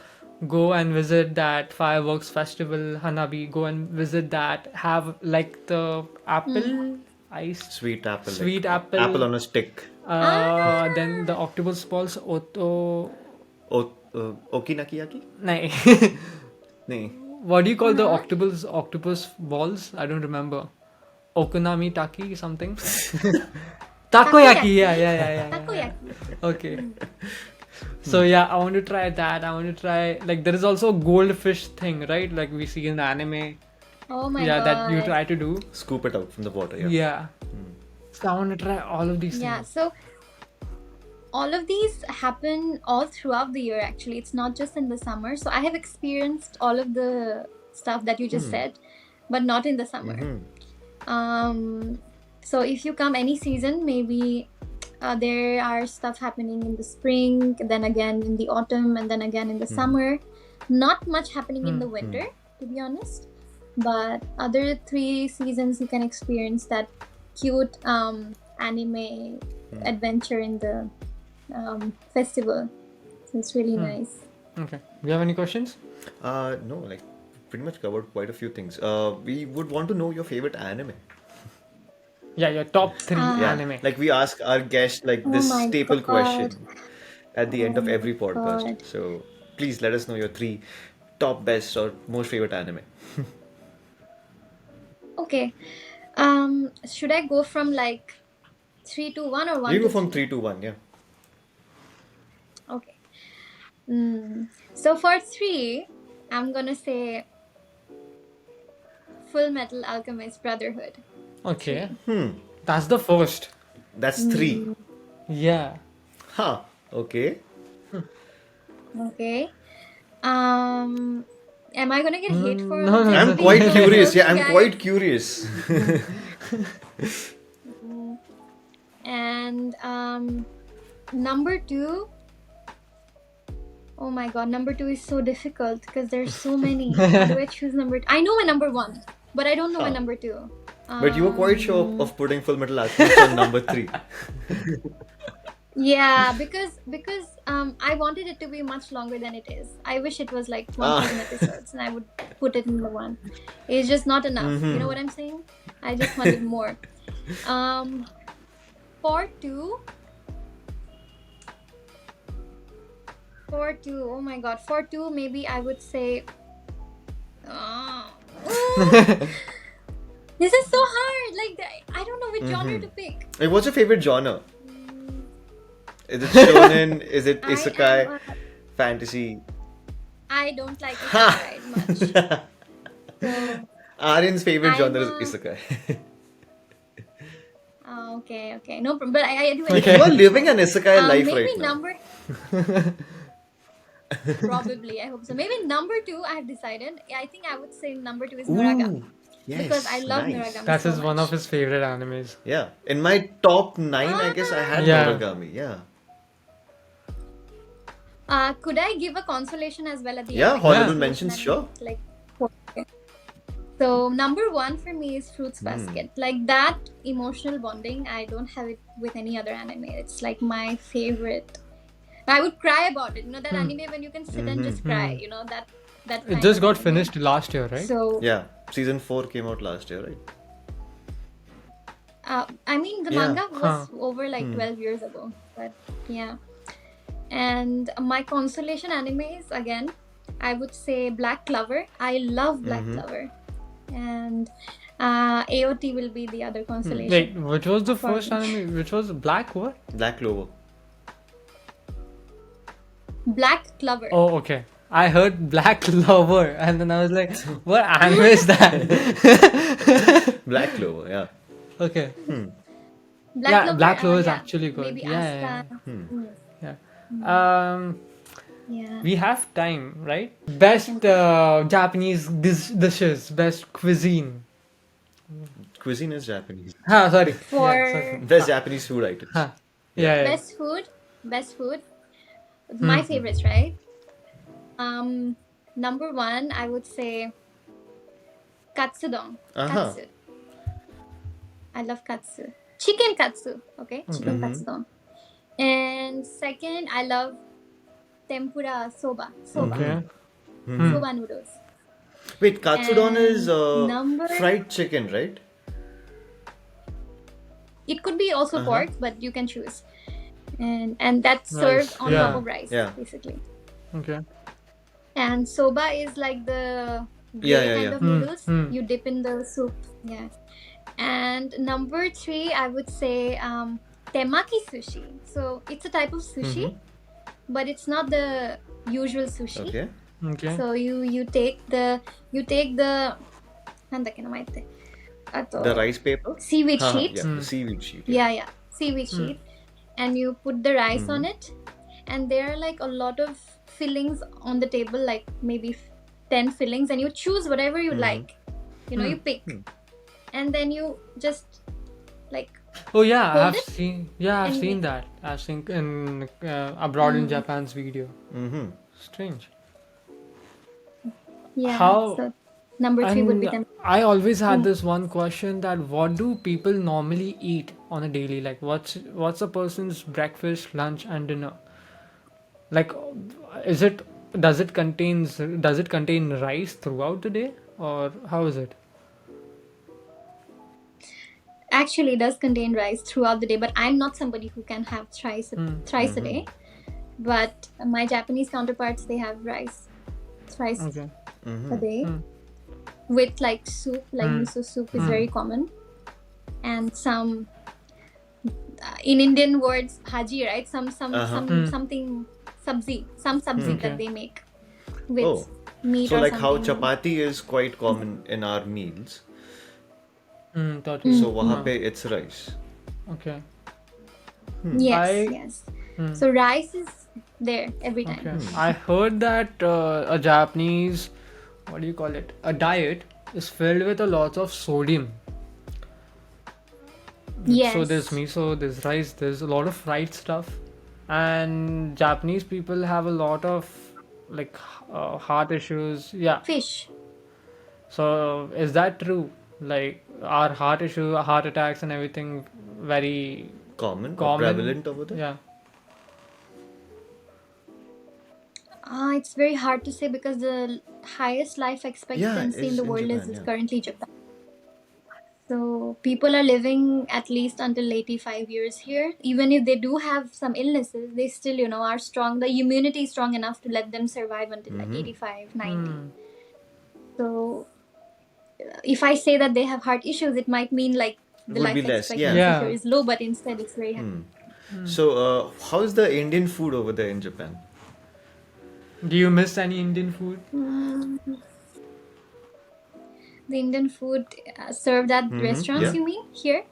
go and visit that fireworks festival, Hanabi. Go and visit that. Have like the apple ice, Sweet apple, sweet like apple. apple on a stick. Then the octopus balls. Okinakiyaki? Nahi. Nee. What do you call the octopus balls? I don't remember. Okonami taki something. Takoyaki. Yeah. Takoyaki. Okay. So yeah, I want to try that. I want to try, like, there is also a goldfish thing, right? Like we see in the anime. Oh my Yeah, god. that you try to do. Scoop it out from the water, yeah. Yeah. So I want to try all of these Yeah, things. so all of these happen all throughout the year actually. It's not just in the summer. So I have experienced all of the stuff that you just said, but not in the summer. So if you come any season, maybe there are stuff happening in the spring, then again in the autumn, and then again in the summer. Not much happening in the winter, to be honest. But other 3 seasons you can experience that cute anime adventure in the festival. So it's really nice. Okay. Do you have any questions? No, like pretty much covered quite a few things. We would want to know your favorite anime. Yeah, your top 3 Yeah, anime. like we ask our guests like this my staple God. question at the end of every my podcast. God. So please let us know your 3 top best or most favorite anime. Okay. Should I go from like 3 to 1 or 1 You to go from 3? 3 to 1, yeah. Okay. So for 3, I'm gonna say Full Metal Alchemist Brotherhood. Okay. That's the first. That's 3. Yeah. Huh. Okay. Okay. Am I gonna get hate for no, no, I'm being quite so curious. Yeah, close, I'm guys? quite curious. And number 2. Oh my god, number 2 is so difficult because there's so many. How do I choose number 2? I know my number 1, but I don't know my number 2. But you were quite sure of putting Full Metal Alchemist on number 3. Yeah, because I wanted it to be much longer than it is. I wish it was like 1,000 episodes, and I would put it in the 1. It's just not enough. You know what I'm saying? I just wanted more. For 2, oh my god, for 2 maybe I would say. This is so hard. Like I don't know which genre to pick. Like, what's your favorite genre? Is it shonen? Is it isekai? Fantasy? I don't like isekai much. So, Aryan's favorite I'm genre a- is isekai. okay. No problem. But I do Okay. You are living an isekai life maybe right now. number. Probably, I hope so. Maybe number 2, I have decided. I think I would say number 2 is Nuraga. Ooh, yes, Because I love nice. Nuragami That so is one much. of his favorite animes. Yeah, in my top 9, I guess I had Yeah. Noragami. Yeah, Could I give a consolation as well at the yeah. end? Honorable Yeah. mentions, sure. Like, okay. So number 1 for me is Fruits Basket. Like that emotional bonding, I don't have it with any other anime. It's like my favorite. I would cry about it. You know that anime when you can sit and just cry. You know that It kind just of got anime. finished last year, right? So Yeah, season 4 came out last year, right? I mean the Yeah. manga was over like 12 years ago. But yeah. And my consolation animes again, I would say Black Clover. I love Black Clover. And AOT will be the other consolation. Wait, which was the For first me. anime? Which was Black what? Black Clover. Black Clover. Oh, okay. I heard Black Lover, and then I was like, what anime is that? Black Clover, yeah. Okay. Black Yeah, Clover, Black Clover is yeah. actually good. Maybe Yeah, Asuka. yeah. Yeah. We have time, right? Best Japanese dishes, best cuisine. Cuisine is Japanese. Sorry. For Yeah, sorry. Best Japanese food items. Yeah. best food. My favorites, right? Number 1, I would say katsudon. Uh-huh. Katsu. I love katsu. chicken katsu. Okay, chicken Mhm. katsu don. And second, I love tempura soba. Okay. Soba noodles. Wait, katsudon is And number, fried chicken, right? it could be also Uh-huh. pork, but you can choose. And that's served Rice. on top Yeah. of rice, Yeah. basically. Okay. And soba is like the Yeah, gray yeah, kind yeah. of noodles Hmm. you dip in the soup. Yeah. And number three, I would say temaki sushi. So it's a type of sushi, but it's not the usual sushi. Okay. Okay. So you take the nandake namaite? The rice paper? Seaweed Haha, sheet. yeah, the seaweed sheet. Yeah, seaweed sheet, and you put the rice on it, and there are like a lot of fillings on the table, like maybe 10 fillings, and you choose whatever you like. You pick, and then you just like Oh yeah, hold I've it seen. Yeah, I've and seen make- that. I've seen in abroad in Japan's video. Mm-hmm. Strange. yeah. How- So number three would be And temaki. I always had this one question that what do people normally eat on a daily? Like what's a person's breakfast, lunch, and dinner? Like, is it does it contain rice throughout the day, or how is it? Actually, it does contain rice throughout the day, but I'm not somebody who can have thrice a day. But my Japanese counterparts, they have rice thrice Okay. a day with like soup, like miso soup is very common, and some in Indian words haji, right? Something sabzi, some sabzi Okay. that they make with Oh. meat So or like how something. chapati is quite common in our meals. Totally. So wahan pe it's rice. Okay. Yes, I- yes. So rice is there every time. Okay. I heard that a Japanese, what do you call it? A diet is filled with a lot of sodium. Yes. So there's miso, there's rice, there's a lot of fried stuff, and Japanese people have a lot of like heart issues. Yeah. Fish. So is that true? Like are heart attacks, and everything very Common or common? prevalent over there? Yeah. It's very hard to say because the highest life expectancy in is the in world Japan, is yeah. currently Japan. So people are living at least until 85 years here. Even if they do have some illnesses, they still, are strong. The immunity is strong enough to let them survive until like 85, 90. So if I say that they have heart issues, it might mean like the Would be life less, expectancy yeah. here is low, but instead it's very high. So how's the Indian food over there in Japan? Do you miss any Indian food? The Indian food served at restaurants, Yeah. you mean, here?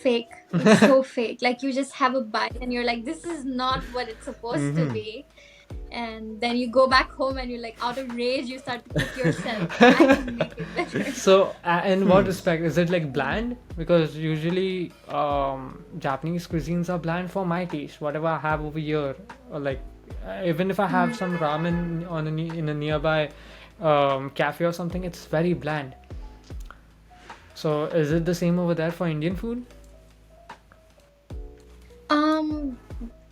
Fake. It's so fake. Like you just have a bite and you're like, this is not what it's supposed to be. And then you go back home and you're like, out of rage, you start to cook yourself. I can make it better. So, in what respect is it like bland? Because usually, Japanese cuisines are bland for my taste. Whatever I have over here, or like even if I have some ramen in a nearby cafe or something, it's very bland. So, is it the same over there for Indian food?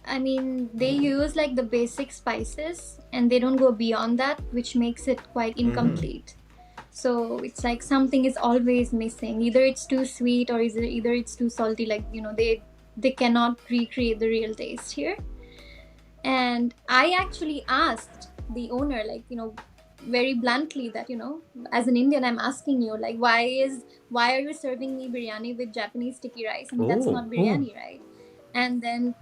I mean, they use like the basic spices and they don't go beyond that, which makes it quite incomplete. So it's like something is always missing. Either it's too sweet or either it's too salty. Like, they cannot recreate the real taste here. And I actually asked the owner, like, very bluntly that, as an Indian, I'm asking you, like, why are you serving me biryani with Japanese sticky rice? I mean, that's not biryani, right? And then,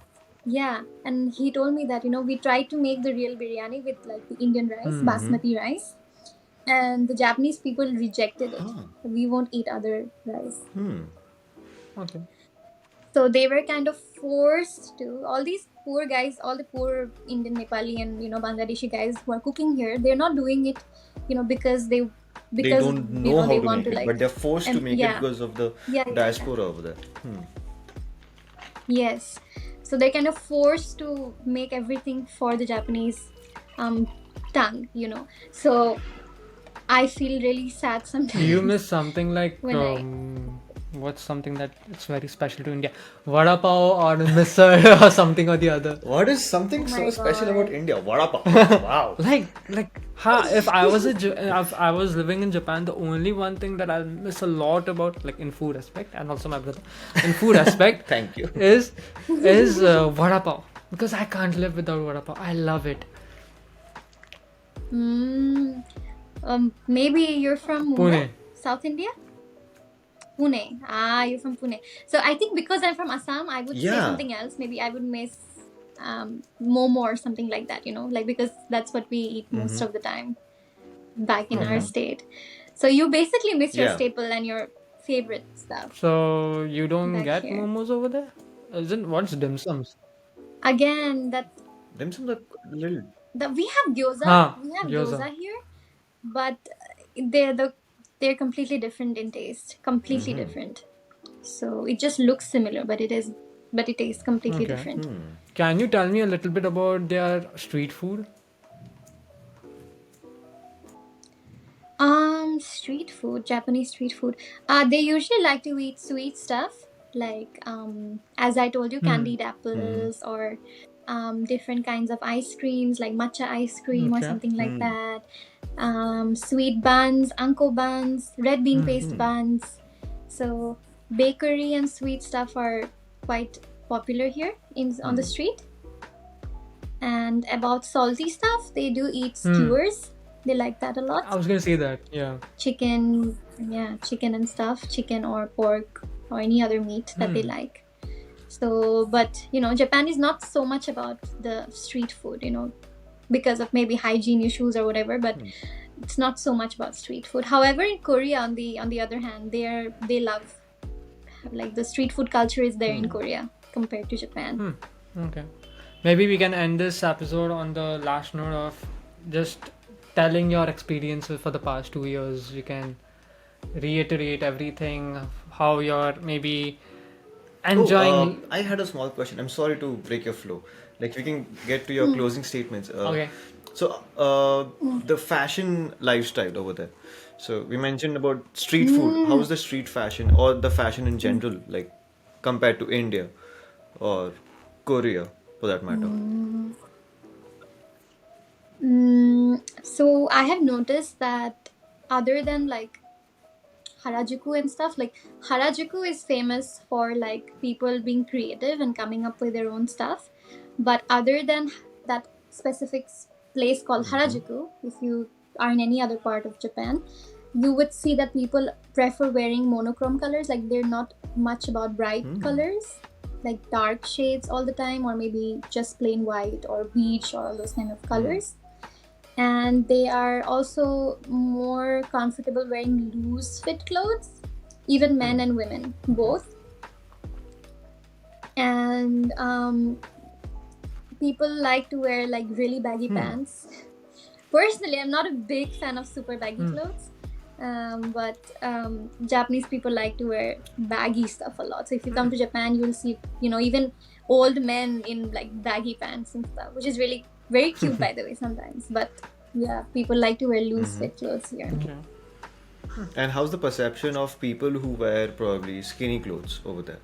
and he told me that, we tried to make the real biryani with like the Indian rice, basmati rice. And the Japanese people rejected it. We won't eat other rice. Okay. So they were kind of forced to. All these poor guys, all the poor Indian, Nepali, and Bangladeshi guys who are cooking here, they're not doing it, because they don't know how they to want make to it, like, but they're forced to and- make yeah. it because of the Yeah. diaspora over there. Yes. So they're kind of forced to make everything for the Japanese tongue, So I feel really sad sometimes. Do you miss something like When What's something that it's very special to India? Vadapav or misal or something or the other. What is something Oh so my special God. about India? Vadapav. Wow. If I was living in Japan, the only one thing that I miss a lot about, like in food aspect, and also my brother, in food aspect, Thank you. is vada pav, because I can't live without vada pav. I love it. Maybe you're from Pune. South India? Pune. Ah, you're from Pune. So I think because I'm from Assam, I would say Yeah. something else. Maybe I would miss momo or something like that, like because that's what we eat most of the time back in our state. So you basically miss your Yeah. staple and your favorite stuff. So you don't Back get here. momos over there? What's dim sums? Again, Dim sum are little. we have gyoza. Huh, We have gyoza. gyoza here, but they're completely different in taste. Completely different. So it just looks similar, but it tastes completely Okay. different. Can you tell me a little bit about their street food? Street food, Japanese street food. They usually like to eat sweet stuff, like as I told you, candied apples or different kinds of ice creams, like matcha ice cream or Okay. something like that. Sweet buns, anko buns, red bean paste buns. So bakery and sweet stuff are quite popular here on the street. And about salty stuff, they do eat skewers. They like that a lot. I was gonna say that. Yeah. Chicken and stuff, chicken or pork or any other meat that they like. So, but Japan is not so much about the street food, because of maybe hygiene issues or whatever, but it's not so much about street food. However, in Korea, on the other hand, they love, like, the street food culture is there in Korea compared to Japan. Okay. Maybe we can end this episode on the last note of just telling your experiences for the past 2 years. You can reiterate everything, how you're maybe enjoying. I had a small question. I'm sorry to break your flow. Like, we can get to your closing statements. Okay. So, the fashion lifestyle over there. So, we mentioned about street food. How's the street fashion or the fashion in general, like, compared to India or Korea, for that matter? So I have noticed that other than like Harajuku and stuff, like Harajuku is famous for like people being creative and coming up with their own stuff. But other than that specific place called Harajuku, if you are in any other part of Japan, you would see that people prefer wearing monochrome colors. Like, they're not much about bright colors, like dark shades all the time, or maybe just plain white or beige or all those kind of colors. And they are also more comfortable wearing loose fit clothes, even men and women, both. And people like to wear like really baggy pants. Personally, I'm not a big fan of super baggy clothes, but Japanese people like to wear baggy stuff a lot. So if you come to Japan, you'll see, even old men in like baggy pants and stuff, which is really very cute, by the way, sometimes. But yeah, people like to wear loose fit clothes here. Okay. And how's the perception of people who wear probably skinny clothes over there?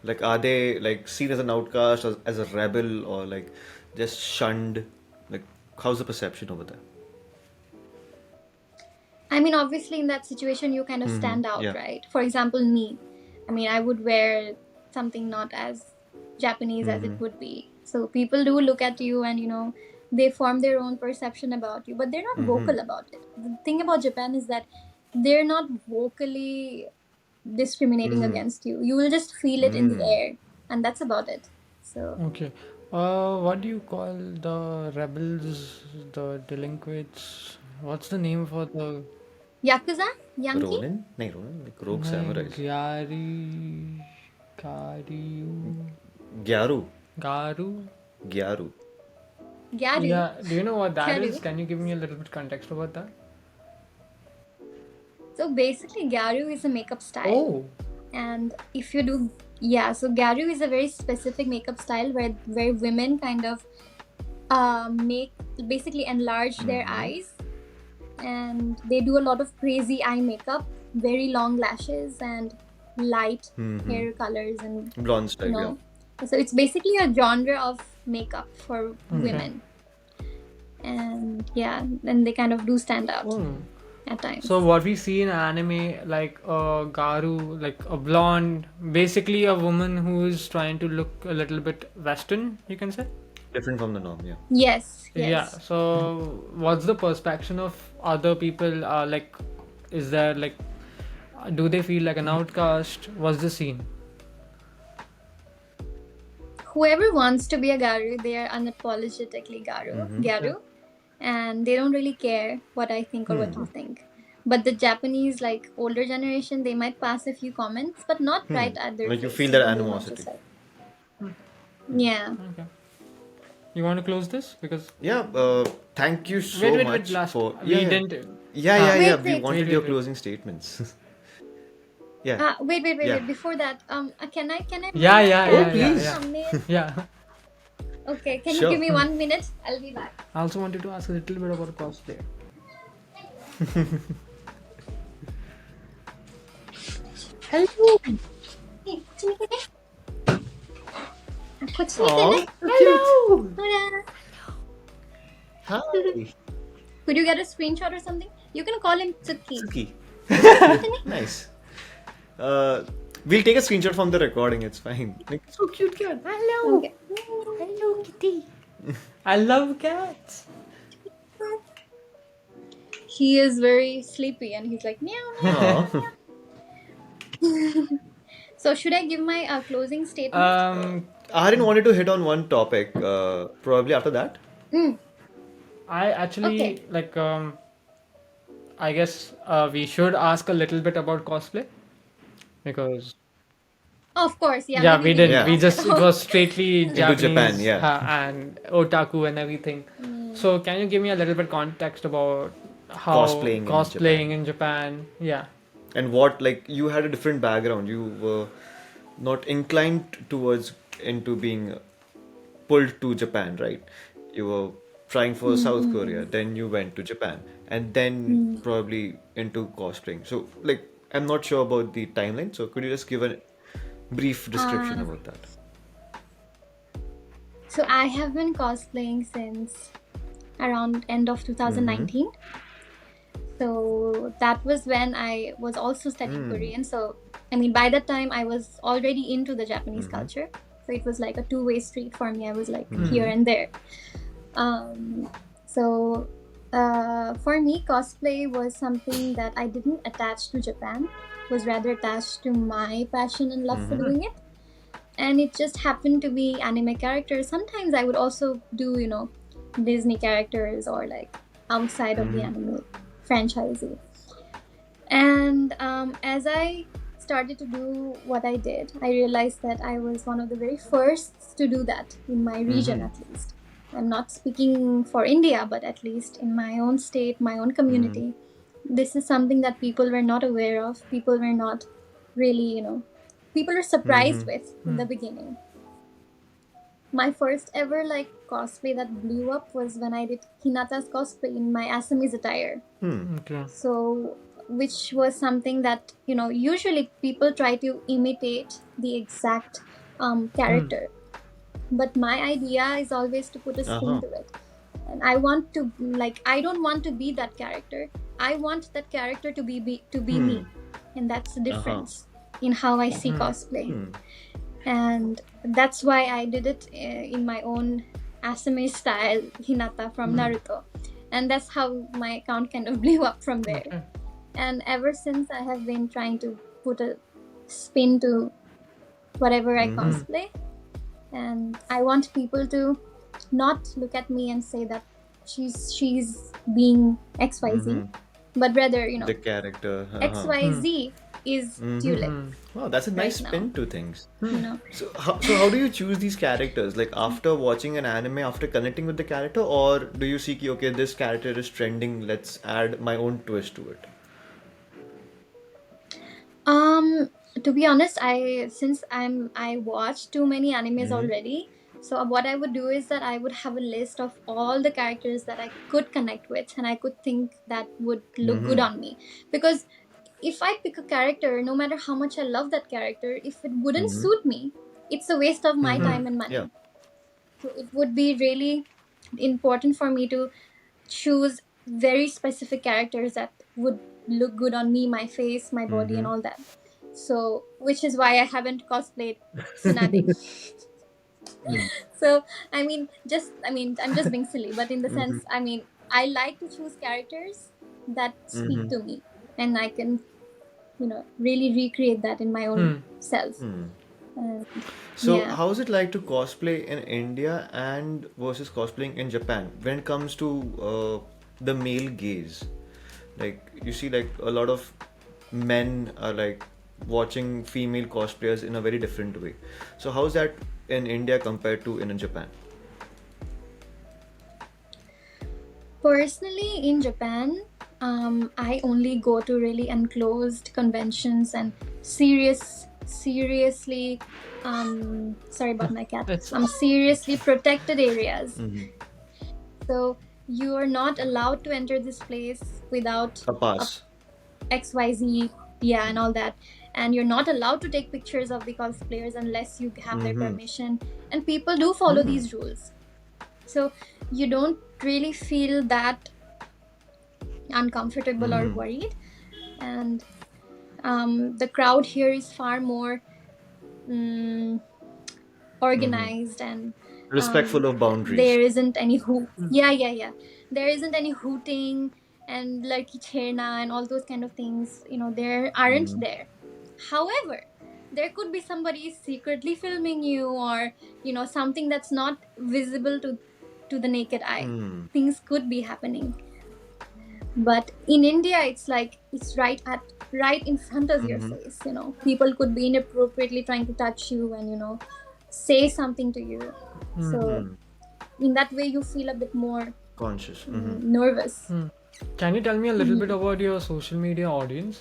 Like, are they like seen as an outcast, as a rebel, or like just shunned? Like, how's the perception over there? I mean, obviously, in that situation, you kind of stand out, Yeah. right? For example, me. I mean, I would wear something not as Japanese as it would be. So people do look at you and, they form their own perception about you, but they're not vocal about it. The thing about Japan is that they're not vocally discriminating against you. You will just feel it in the air, and that's about it. So Okay. What do you call the rebels, the delinquents? What's the name for the Yakuza? Yankee? Ronin? No, Ronin, like Rogue Samurais. Gyaru. Garu? Gyaru. Gyaru? Yeah, do you know what that is? Gyaru. Can you give me a little bit context about that? So basically, Gyaru is a makeup style. Oh, And if you do, so Gyaru is a very specific makeup style where women kind of basically enlarge their eyes, and they do a lot of crazy eye makeup, very long lashes, and light hair colors and Blonde style, you know. So it's basically a genre of makeup for women, and yeah, then they kind of do stand out at times. So what we see in anime, like a Gyaru, like a blonde, basically a woman who is trying to look a little bit Western, you can say. different from the norm, yeah. Yes. Yeah. So what's the perception of other people? Like, is there like, do they feel like an outcast? What's the scene? Whoever wants to be a Gyaru, they are unapologetically Gyaru, and they don't really care what I think or what you think. But the Japanese, like older generation, they might pass a few comments, but not right at their Like you face. feel that They might animosity. just like, yeah. Okay. You want to close this because Yeah, thank you so much last for... we didn't. Wait, We wait. wanted Wait, your wait. closing statements. Yeah. Wait. Yeah. Before that, can I? Yeah, please. Thumbnail? Yeah. Okay, can you Sure. give me 1 minute? I'll be back. I also wanted to ask a little bit about cosplay. Hello. Hey, कुछ नहीं Aw, करना? so cute. Hola. Hi. Could you get a screenshot or something? You can call him Tsuki. Suki. Nice. We'll take a screenshot from the recording, it's fine. Like, so cute cat. Hello. Okay. Hello, kitty. I love cats. He is very sleepy and he's like meow meow. Aw. So should I give my closing statement? Arin wanted to hit on one topic, probably after that. I actually Okay. like. I guess we should ask a little bit about cosplay because Oh, of course, yeah. yeah, maybe we didn't. Yeah. We just it was straightly Japanese Japan, yeah. and otaku and everything. So can you give me a little bit context about how Cosplaying in in Japan? Yeah. And what, like, you had a different background. You were not inclined towards into being pulled to Japan, right? You were trying for South Korea, then you went to Japan, and then probably into cosplaying. So, like, I'm not sure about the timeline. So, could you just give a brief description about that? So I have been cosplaying since around end of 2019. So that was when I was also studying Korean. So I mean, by that time I was already into the Japanese culture. So it was like a two-way street for me. I was like here and there. So for me, cosplay was something that I didn't attach to Japan. Was rather attached to my passion and love for doing it. And it just happened to be anime characters. Sometimes I would also do, you know, Disney characters or like outside of the anime franchise. And as I started to do what I did, I realized that I was one of the very first to do that in my region, at least. I'm not speaking for India, but at least in my own state, my own community. This is something that people were not aware of. People were not really, you know, people were surprised with in the beginning. My first ever like cosplay that blew up was when I did Hinata's cosplay in my Assamese attire. Okay. So, which was something that, you know, usually people try to imitate the exact character. But my idea is always to put a spin to it. And I want to, like, I don't want to be that character. I want that character to be me. And that's the difference in how I see cosplay. And that's why I did it in my own Assamese style Hinata from Naruto. And that's how my account kind of blew up from there. Okay. And ever since, I have been trying to put a spin to whatever I cosplay. And I want people to not look at me and say that she's being XYZ, but rather, you know, The character. XYZ is Tulip. Wow, that's a nice now. spin to things. You know, So how do you choose these characters? Like after watching an anime, after connecting with the character, or do you see, okay, this character is trending, let's add my own twist to it? to be honest, I watched too many animes already. So what I would do is that I would have a list of all the characters that I could connect with and I could think that would look good on me. Because if I pick a character, no matter how much I love that character, if it wouldn't Mm-hmm. suit me, it's a waste of my time and money. Yeah. So it would be really important for me to choose very specific characters that would look good on me, my face, my body, and all that. So, which is why I haven't cosplayed Tsunami. So, I'm just being silly, but in the sense, I like to choose characters that speak to me, and I can, really recreate that in my own self. And So, yeah. how is it like to cosplay in India and versus cosplaying in Japan when it comes to the male gaze? Like, you see, like a lot of men are like watching female cosplayers in a very different way. So, how is that in India compared to in Japan? Personally, in Japan, I only go to really enclosed conventions and seriously, sorry about my cat. It's Seriously protected areas. So you are not allowed to enter this place without A pass. XYZ, yeah, and all that. And you're not allowed to take pictures of the cosplayers unless you have their permission. And people do follow these rules. So you don't really feel that uncomfortable or worried. And the crowd here is far more organized and Respectful of boundaries. there isn't any yeah, there isn't any hooting and Lowkey and all those kind of things, there aren't there. However, there could be somebody secretly filming you, or something that's not visible to the naked eye. Things could be happening, but in India it's like it's right in front of your face. People could be inappropriately trying to touch you and say something to you. So in that way you feel a bit more Conscious. nervous. Can you tell me a little bit about your social media audience?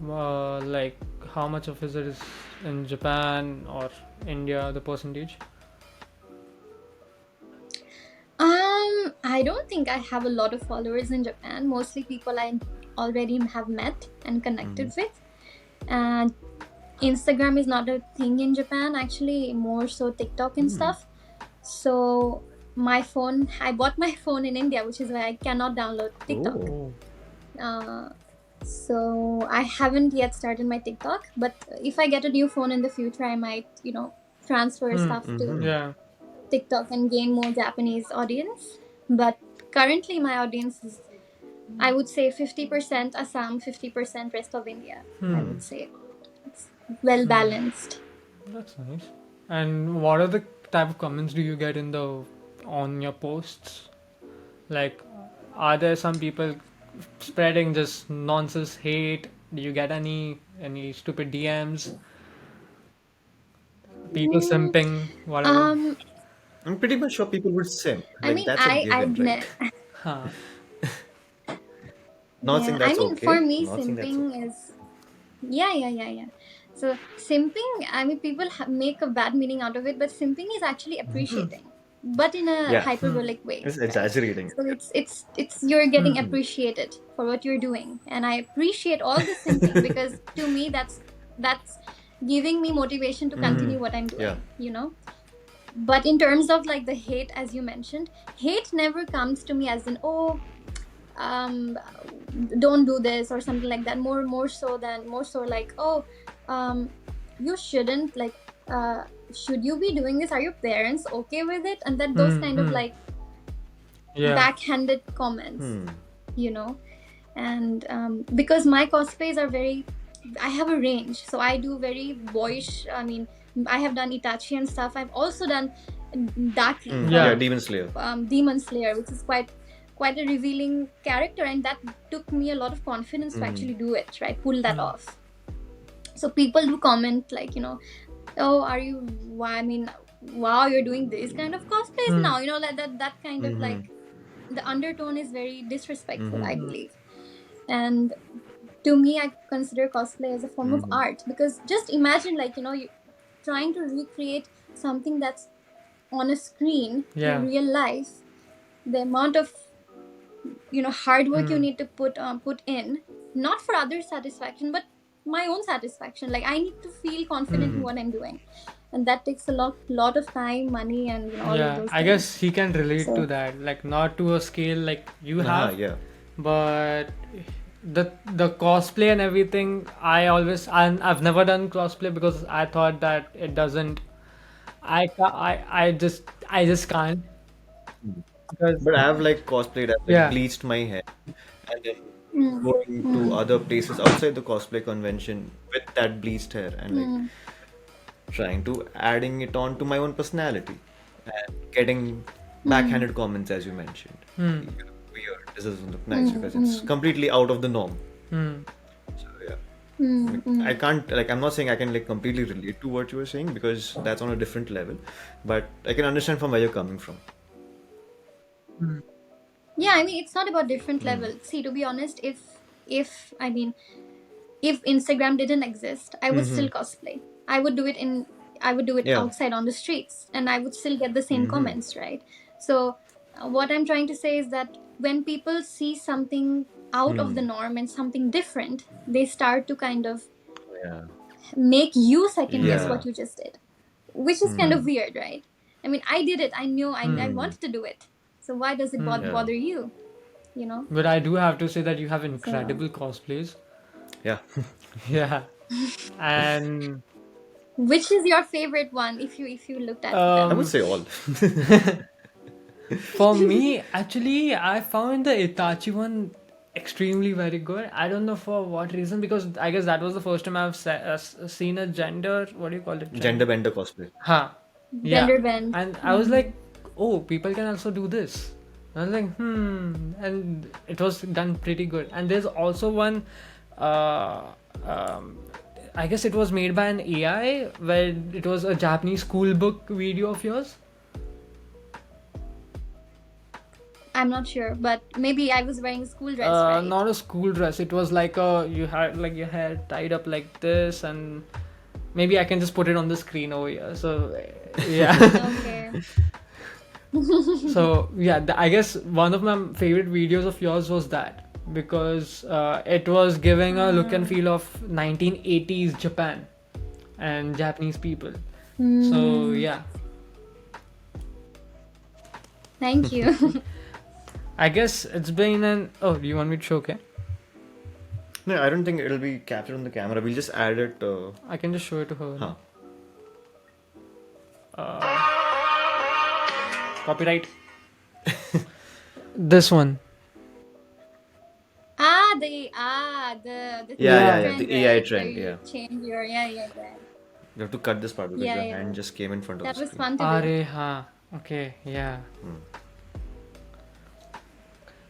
Like how much of it is in Japan or India, the percentage? I don't think I have a lot of followers in Japan. Mostly people I already have met and connected with. And Instagram is not a thing in Japan, actually, more so TikTok and stuff. So I bought my phone in India, which is why I cannot download TikTok. So I haven't yet started my TikTok, but if I get a new phone in the future, I might, transfer stuff to Yeah. TikTok and gain more Japanese audience. But currently my audience is, I would say, 50% Assam, 50% rest of India. I would say it's well balanced. That's nice. And what are the type of comments do you get on your posts? Like, are there some people spreading just nonsense hate? Do you get any stupid DMs? People simping, whatever. I'm pretty much sure people would simp. I Like, mean, that's a given, right? Huh. Not saying that's okay. for me, Not saying that's simping is yeah. So simping, I mean, people make a bad meaning out of it, but simping is actually appreciating, but in a Yeah. hyperbolic way. It's right? exaggerating. So it's you're getting appreciated for what you're doing, and I appreciate all the simping because to me that's giving me motivation to continue what I'm doing. Yeah. But in terms of like the hate, as you mentioned, hate never comes to me as in don't do this or something like that. More so like you shouldn't, like should you be doing this? Are your parents okay with it? And that those kind of like backhanded comments, and because my cosplays are I have a range, so I do very boyish. I mean, I have done Itachi and stuff. I've also done Daki, Yeah, Demon Slayer. Demon Slayer, which is quite a revealing character, and that took me a lot of confidence to actually do it, right? Pull that off. So people do comment like, oh, are you? I mean, wow, you're doing this kind of cosplays now. That kind of like the undertone is very disrespectful, I believe. And to me, I consider cosplay as a form of art, because just imagine, like, you trying to recreate something that's on a screen in real life. The amount of hard work you need to put in, not for other satisfaction, but my own satisfaction. Like I need to feel confident in what I'm doing, and that takes a lot of time, money, and all of Yeah, those I things. guess he can relate to So that. Like not to a scale like you have, Yeah. but the cosplay and everything. I've never done cosplay because I thought that it doesn't. I just can't because But I have like cosplayed, I've like yeah. bleached my hair and then mm, going to mm, other places outside the cosplay convention with that bleached hair and like mm, trying to adding it on to my own personality and getting mm, backhanded comments as you mentioned. Hmm. You look weird. This doesn't look nice because it's mm, completely out of the norm. Hmm. So yeah. mm, I mm. can't like I'm not saying I can like completely relate to what you were saying because that's on a different level, but I can understand from where you're coming from. Yeah, I mean it's not about different levels. See, to be honest, if I mean if Instagram didn't exist, I would still cosplay. I would do it Yeah. outside on the streets, and I would still get the same comments, right? So what I'm trying to say is that when people see something out of the norm and something different, they start to kind of Yeah. make you second guess Yeah. what you just did, which is kind of weird, right? I mean, I did it. I knew I wanted to do it. So why does it Yeah. bother you? You know? But I do have to say that you have So incredible cosplays. Yeah. Yeah, and which is your favorite one if you looked at I would them? say all. for me, actually, I found the Itachi one extremely very good. I don't know for what reason because I guess that was the first time I've seen a gender. What do you call it? Gender bender cosplay. Huh. Yeah. Gender bend. And I was like, oh, people can also do this. I was like, and it was done pretty good. And there's also one, uh, um, I guess it was made by an AI where it was a Japanese school book video of yours. I'm not sure, but maybe I was wearing a school dress, right? Not a school dress. It was like you had like your hair tied up like this, and maybe I can just put it on the screen over here. So, yeah. Okay. So yeah, I guess one of my favorite videos of yours was that because it was giving a look and feel of 1980s Japan and Japanese people. So yeah, Thank you. I guess it's been an. Oh, do you want me to show? Okay, No, I don't think it'll be captured on the camera. We'll just add it. I can just show it to her. Huh. Copyright. This one. The Yeah, trend, the AI right? trend, Where you yeah. change your yeah. You have to cut this part because Yeah, your yeah. hand just came in front of That the was screen. fun to do. Are ha. Okay, yeah.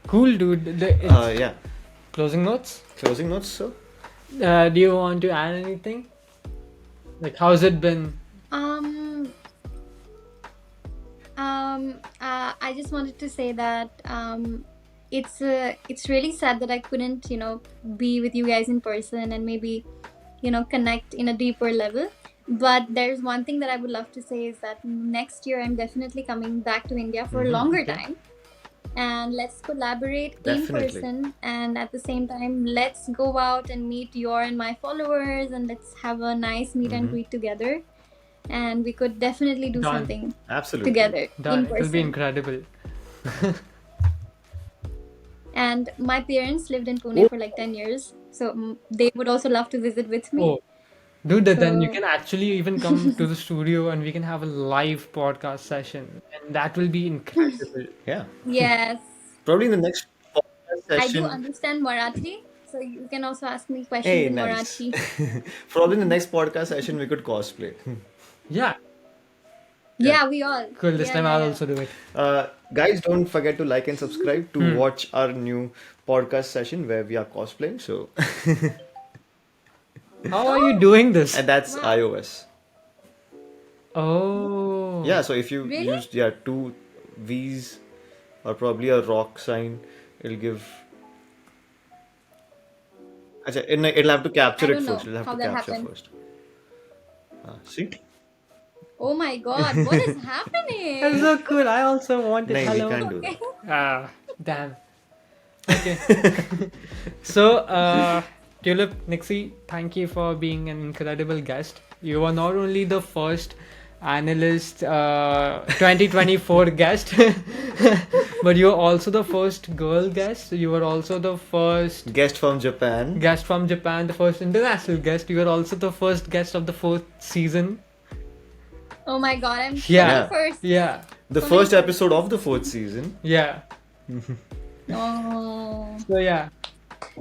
Cool, dude. Yeah. Closing notes. Closing notes, sir? Do you want to add anything? Like, how's it been? I just wanted to say that it's really sad that I couldn't be with you guys in person and maybe connect in a deeper level. But there's one thing that I would love to say is that next year I'm definitely coming back to India for a longer time, and let's collaborate Definitely. in person, and at the same time let's go out and meet your and my followers, and let's have a nice meet and greet together, and we could definitely do Done. something Absolutely. together Done. in It will be person. incredible. And my parents lived in Pune for like 10 years, so they would also love to visit with me. Oh, dude, then you So can actually even come to the studio and we can have a live podcast session, and that will be incredible. Yeah. yes, Probably in the next podcast I do session. understand Marathi, so you can also ask me questions Hey, in nice. Marathi. Probably in the next podcast session we could cosplay. Yeah, Yeah, we all. cool. This Yeah, time yeah, I'll yeah. also do it. Guys, don't forget to like and subscribe to watch our new podcast session where we are cosplaying. So, How are you doing this? and that's Wow. iOS. Oh, Yeah, so if you Really? used two V's or probably a rock sign, it'll give. Acha, it'll have to capture I it don't know first. It'll have how to that capture happened. first. See? Oh my god, what is that's happening? so cool. I also want it. No, we Hello. can't do that. Okay. Ah, damn. Okay. So, Tulip, Nikkxie, thank you for being an incredible guest. You are not only the first Ani-Lyst 2024 guest, but you are also the first girl guest. You were also the first Guest from Japan. the first international guest. You are also the first guest of the 4th season. Oh my god, I'm Yeah. so first. Yeah. The So first many- episode of the 4th season. Yeah. Oh. So yeah.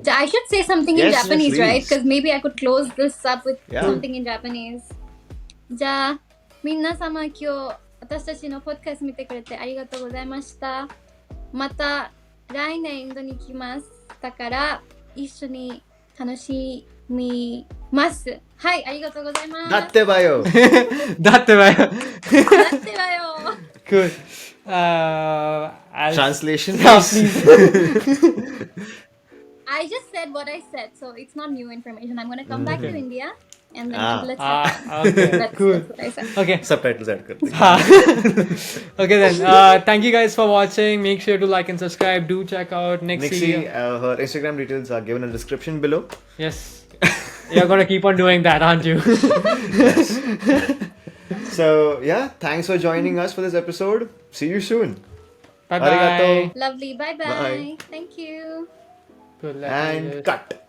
I should say something in Yes, Japanese, right? please. Because maybe I could close this up with Yeah. something in Japanese. じゃあ、皆様今日私たちのポッドキャスト見てくれてありがとうございました。また来年インドに来ます。だから一緒に楽しみます。はい、ありがとうございます。だってばよ。だってばよ。だってばよ。 Cool. I'll- Translation. Yeah, please. please. I just said what I said, so it's not new information. I'm gonna come back to India and then let's Okay. that's Cool. what I said. Okay. Subtitles add करते हैं. Okay then. Thank you guys for watching. Make sure to like and subscribe. Do check out Nikkxie, Nikkxie. her Instagram details are given in the description below. Yes. You're gonna keep on doing that, aren't you? So yeah, thanks for joining us for this episode. See you soon. Bye bye. Arigato. Lovely. Bye bye. Bye. Thank you. Cool. And cut.